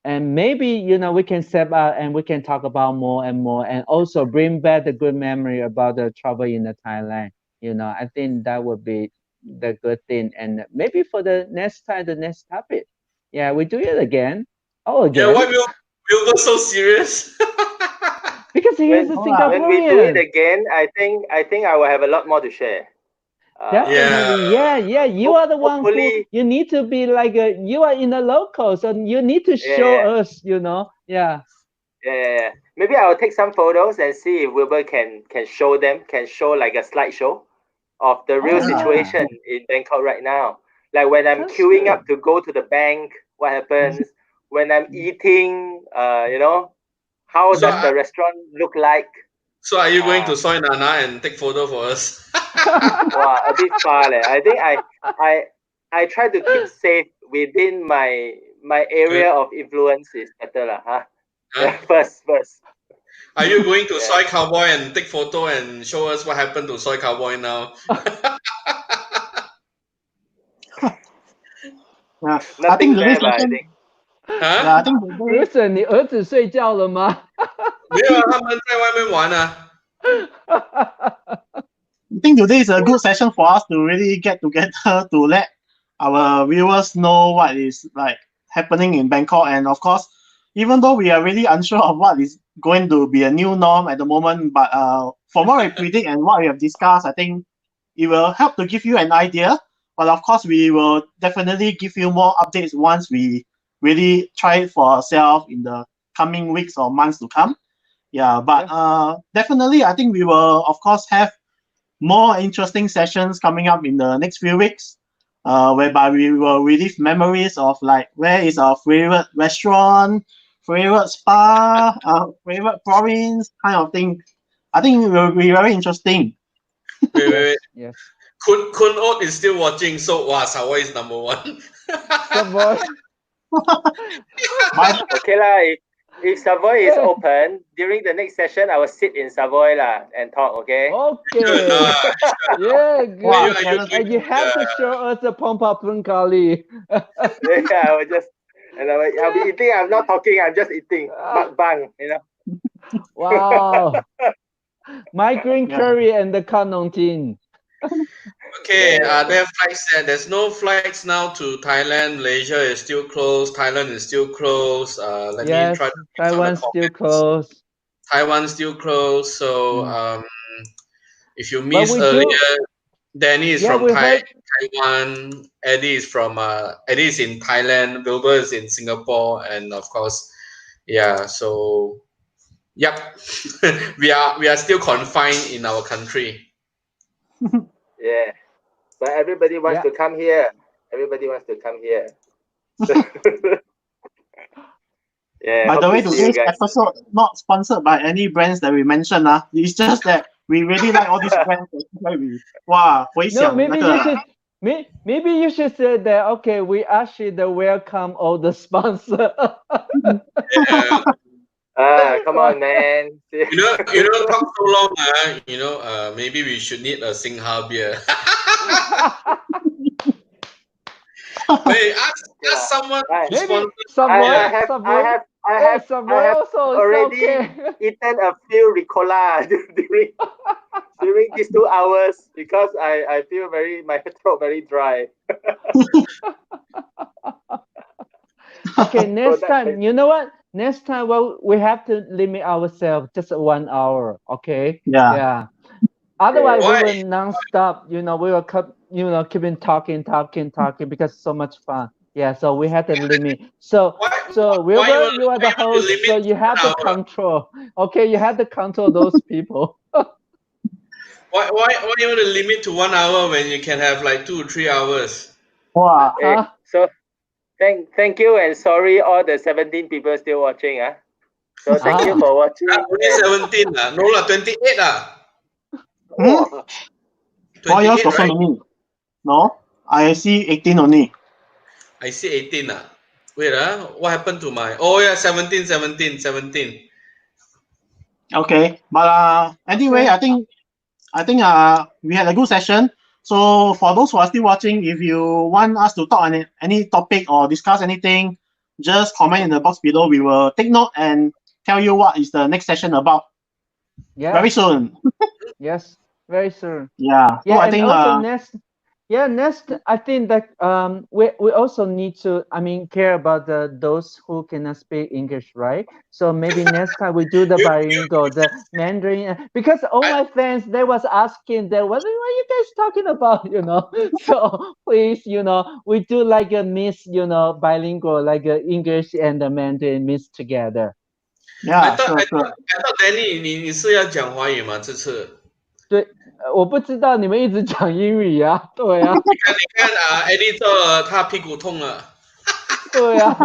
and maybe we can step out and we can talk about more and more, and also bring back the good memory about the travel in the Thailand. I think that would be the good thing, and maybe for the next time, the next topic, yeah, we do it again. Oh, Yeah, again, why Wilbur so serious? because he is a When we do it Singaporean. again, I think I will have a lot more to share. Yeah, Definitely, yeah. You are the one who Hopefully, you need to be like you are in the local, so you need to yeah, show yeah, us, yeah. yeah. Maybe I will take some photos and see if Wilbur can show them, can show like a slideshow of the real Oh yeah, situation in Bangkok right now. Like when I'm sounds queuing good. up to go to the bank, what happens? When I'm eating, how so does the restaurant look like? are you going to Uh, Soi Nana and take photo for us? wow, a bit far leh. I think I try to keep safe within my area of influence is better lah, huh? Huh? Yeah, first. Are you going to Yeah. Soy Cowboy and take photo and show us what happened to Soy Cowboy now? Yeah, I think Nothing today's there, but I session. think. Huh? Yeah, I think today. Wilson，你儿子睡觉了吗？没有啊，他们在外面玩啊。I think today is a good session for us to really get together to let our viewers know what is like happening in Bangkok. And of course, even though we are really unsure of what is going to be a new norm at the moment, but from what we predict and what we have discussed, I think it will help to give you an idea. But of course, we will definitely give you more updates once we really try it for ourselves in the coming weeks or months to come. Yeah, but definitely, I think we will, of course, have more interesting sessions coming up in the next few weeks, whereby we will relive memories of like where is our favorite restaurant, favorite spa, favorite province, kind of thing. I think it will be very interesting. Wait. Yes. Kun Ot is still watching, so wow, Savoey is number one. Savoy. Okay lah. If Savoy is open during the next session, I will sit in Savoy lah and talk. Okay. Okay. Yeah, good. Wow, And you have to show us the pompa kali. Yeah, I will just and I'll be eating. I'm not talking. I'm just eating. Mukbang, Wow. My green curry and the kanong tin. Okay, there are flights there. There's no flights now to Thailand. Malaysia is still closed. Thailand is still closed. Let me try to read some of the Taiwan's still comments. closed. Taiwan's still closed. So if you But missed we earlier, Danny is from we heard. Taiwan. Eddie is from Eddie is in Thailand. Wilbur is in Singapore, and of course, yeah. So, yep, we are still confined in our country. Yeah, but everybody wants to come here. Everybody wants to come here. Yeah. By the way, hope to see you today's guys. episode not sponsored by any brands that we mentioned. It's just that we really like all these brands. That's why we 哇回 No, 想那 maybe 个 you should maybe you should say that. Okay, we actually welcome all the sponsor. Come on, man. Talk so long, maybe we should need a Singha beer. Hey, ask someone to Maybe sponsor. I have also already eaten a few Ricola during these 2 hours because I feel my throat very dry. Okay, next time, you know what? Next time, well, we have to limit ourselves just 1 hour. Okay. Yeah. Otherwise, Why? we will non-stop. We will keeping talking because so much fun. Yeah. So we have to limit. So Wilbur, you are the host, so you have to control. Okay, you have to control those people. Why you want to limit to 1 hour when you can have like 2 or 3 hours? 哇 So thank you and sorry all the 17 people still watching. So thank you for watching. Only 17 no lah, 28 Why yours 28, got so right? many? No, I see 18 only. I see 18 Wait what happened to my? Oh yeah, 17. Okay, but anyway, I think we had a good session. So for those who are still watching, if you want us to talk on any topic or discuss anything, just comment in the box below. We will take note and tell you what is the next session about. Yeah. Very soon. Yes, very soon. Yeah. So I and think also next, I think that we also need to care about those who cannot speak English, right? So maybe next time we do the bilingual, the Mandarin, because all my fans, they was asking that what are you guys talking about, So please, we do like a mix, bilingual, like English and the Mandarin mixed together. Yeah, I thought Danny 你是要讲华语吗？这次？对，我不知道你们一直讲英语呀，对啊。你看Eddie 做了，他屁股痛了。对啊，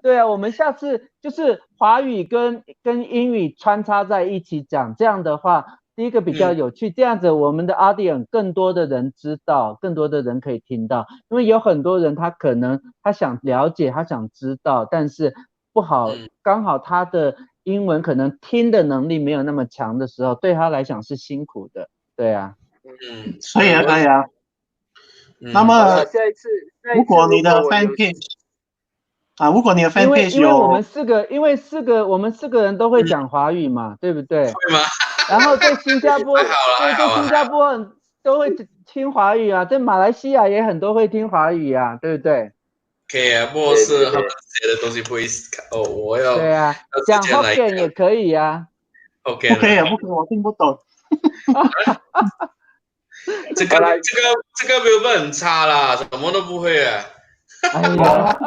对啊，我们下次就是华语跟英语穿插在一起讲，这样的话，第一个比较有趣，这样子我们的 audience 更多的人知道，更多的人可以听到，因为有很多人他可能他想了解，他想知道，但是不好，刚好他的英文可能听的能力没有那么强的时候，对他来讲是辛苦的，对啊。可以啊。那么下一次如果你的 fan page 如果你的 fan page 因为我们四个人都会讲华语嘛，对不对？会吗？然后在新加坡，在新加坡都会听华语啊，在马来西亚也很多会听华语啊，对不对？可以啊，不过是他们写的东西不会我要对啊，讲 Hokkien 也可以啊。OK 不可以啊，我听不懂。这个 Wilbur 很差啦，什么都不会啊。哎呀，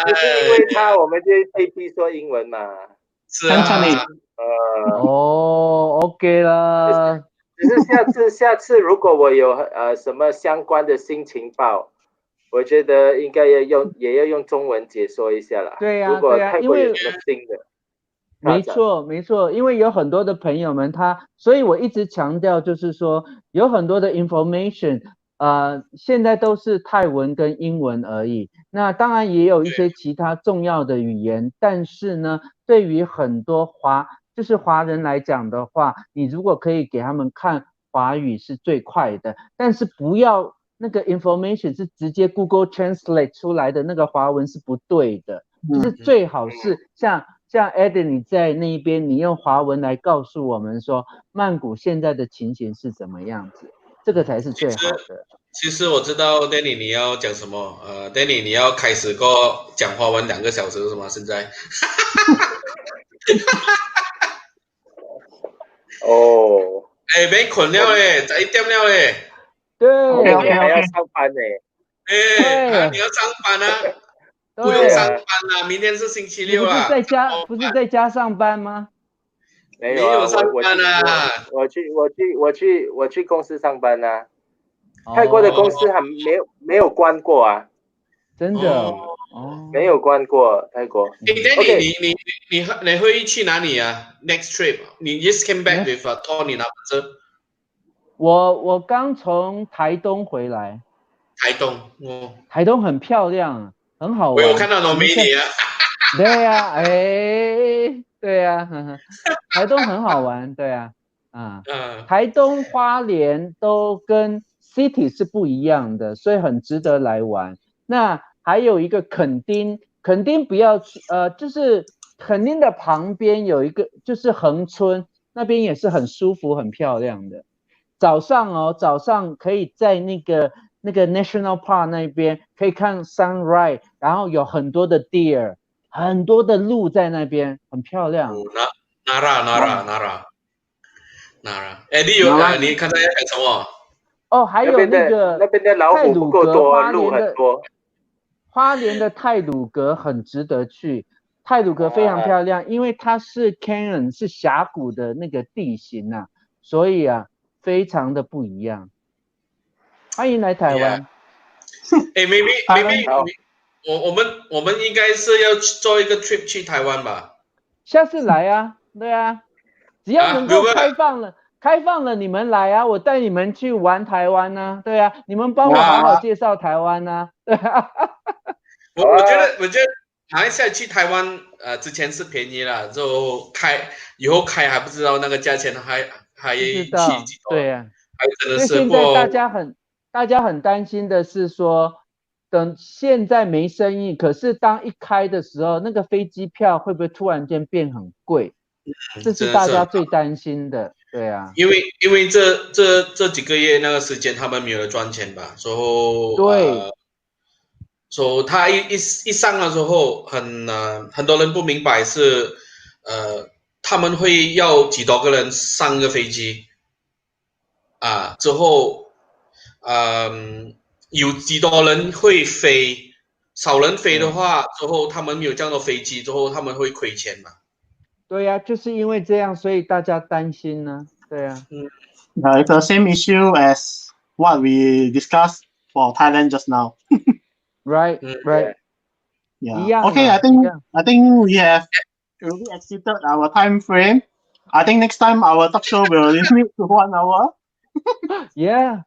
就是因为他，我们就被逼说英文嘛。是啊。OK 了。只是下次如果我有什么相关的新情报，我觉得应该也要用中文解说一下啦。对呀，如果泰国有什么新的。没错，因为有很多的朋友们所以我一直强调就是说有很多的 information 现在都是泰文跟英文而已，那当然也有一些其他重要的语言，但是呢对于很多华人来讲的话，你如果可以给他们看华语是最快的，但是不要那个 information 是直接 Google Translate 出来的那个华文是不对的，就是最好是像 Eddie 你在那边，你用华文来告诉我们说曼谷现在的情形是怎么样子，这个才是最好的。其实我知道 Danny 你要讲什么Danny 你要开始过讲华文2个小时是吗？现在哦，被困了11点了对，还要上班你要上班啊？不用上班啦，明天是星期六啦。不是在家上班吗？没有上班啊！我去公司上班啊。泰国的公司还没有关过啊。真的哦，哦，没有关过泰国。Danny，你会去哪里啊？Next trip，你 just came back with Tony 那不是？我刚从台东回来，台东哦，台东很漂亮，很好玩。我有看到农民你啊。对呀、哎，对呀、呵呵，台东很好玩，对啊，啊，台东花莲都跟 city 是不一样的，所以很值得来玩。那还有一个垦丁，垦丁不要去，就是垦丁的旁边有一个就是恒春，那边也是很舒服、很漂亮的。早上可以在那个National Park 那边可以看 sunrise，然后有很多的 deer，很多的鹿在那边，很漂亮。Nara，Eddie你刚才要讲什么？哦，还有那边的老虎不够多，鹿很多。花莲的太鲁阁很值得去，太鲁阁非常漂亮，因为它是 canyon 是峡谷的那个地形啊，所以啊非常的不一样。欢迎来台湾。哎，maybe 我们应该是要做一个 trip 去台湾吧？下次来啊，对啊，只要能够开放了你们来啊，我带你们去玩台湾啊，对啊，你们帮我好好介绍台湾啊，对啊。我觉得马来西亚去台湾之前是便宜了，就以后开还不知道那个价钱还去几多，对啊，还真的是现在大家很担心的是说，等现在没生意，可是当一开的时候，那个飞机票会不会突然间变很贵？这是大家最担心的，对啊。因为这几个月那个时间他们没有赚钱吧，对。所以他一上的时候，很多人不明白是他们会要几多个人上个飞机啊，之后有几多人会飞，少人飞的话，之后他们没有这样的飞机，之后他们会亏钱嘛。对呀、就是因为这样，所以大家担心呢。对呀。It's the same issue as what we discussed for Thailand just now. Right. Yeah. Okay, I think we have really exceeded our time frame. I think next time our talk show will limit to 1 hour. Yeah.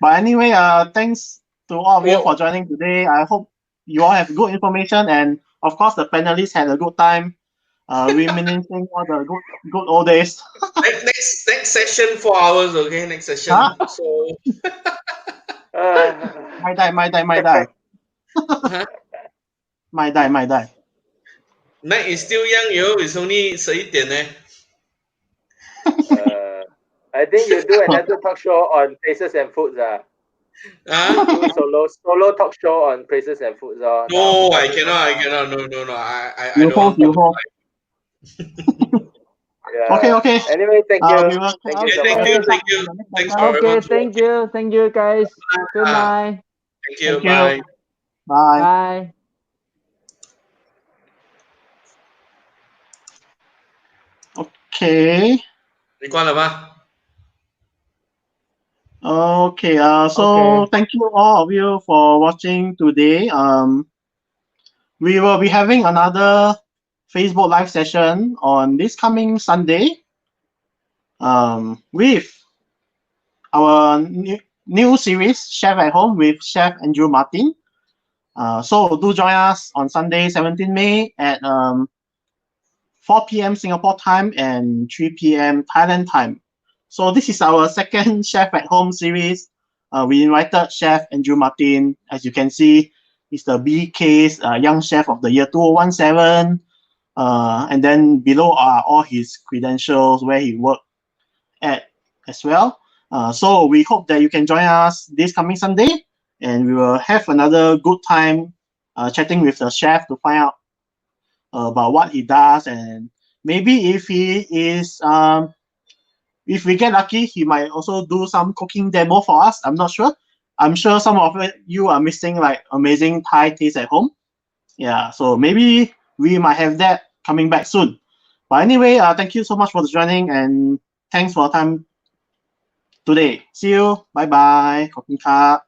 But anyway, thanks to all of you for joining today. I hope you all have good information, and of course the panelists had a good time. Reminiscing all the good old days. next session 4 hours, okay? Next session. So. My die. 卖带。Night is still young, it's only 11点呢。I think you do another talk show on places and foods. Do solo talk show on places and foods. No, I cannot. No. I you don't host. Yeah. Okay. Anyway, thank you. Thank you. Thanks for Okay, thank you guys. Good night. Thank you. Bye. Okay. 你关了吗？ Okay. So thank you all of you for watching today. We will be having another Facebook live session on this coming Sunday. With our new series, Chef at Home with Chef Andrew Martin. So do join us on Sunday, 17 May at 4 p.m. Singapore time and 3 p.m. Thailand time. So this is our second Chef at Home series. We invited Chef Andrew Martin. As you can see, he's the BK's Young Chef of the Year 2017. And then below are all his credentials, where he worked at as well. So we hope that you can join us this coming Sunday, and we will have another good time chatting with the chef to find out about what he does, and maybe if we get lucky, he might also do some cooking demo for us. I'm not sure. I'm sure some of you are missing like amazing Thai taste at home. Yeah, so maybe we might have that coming back soon. But anyway, thank you so much for joining, and thanks for your time today. See you. Bye bye. ขอบคุณครับ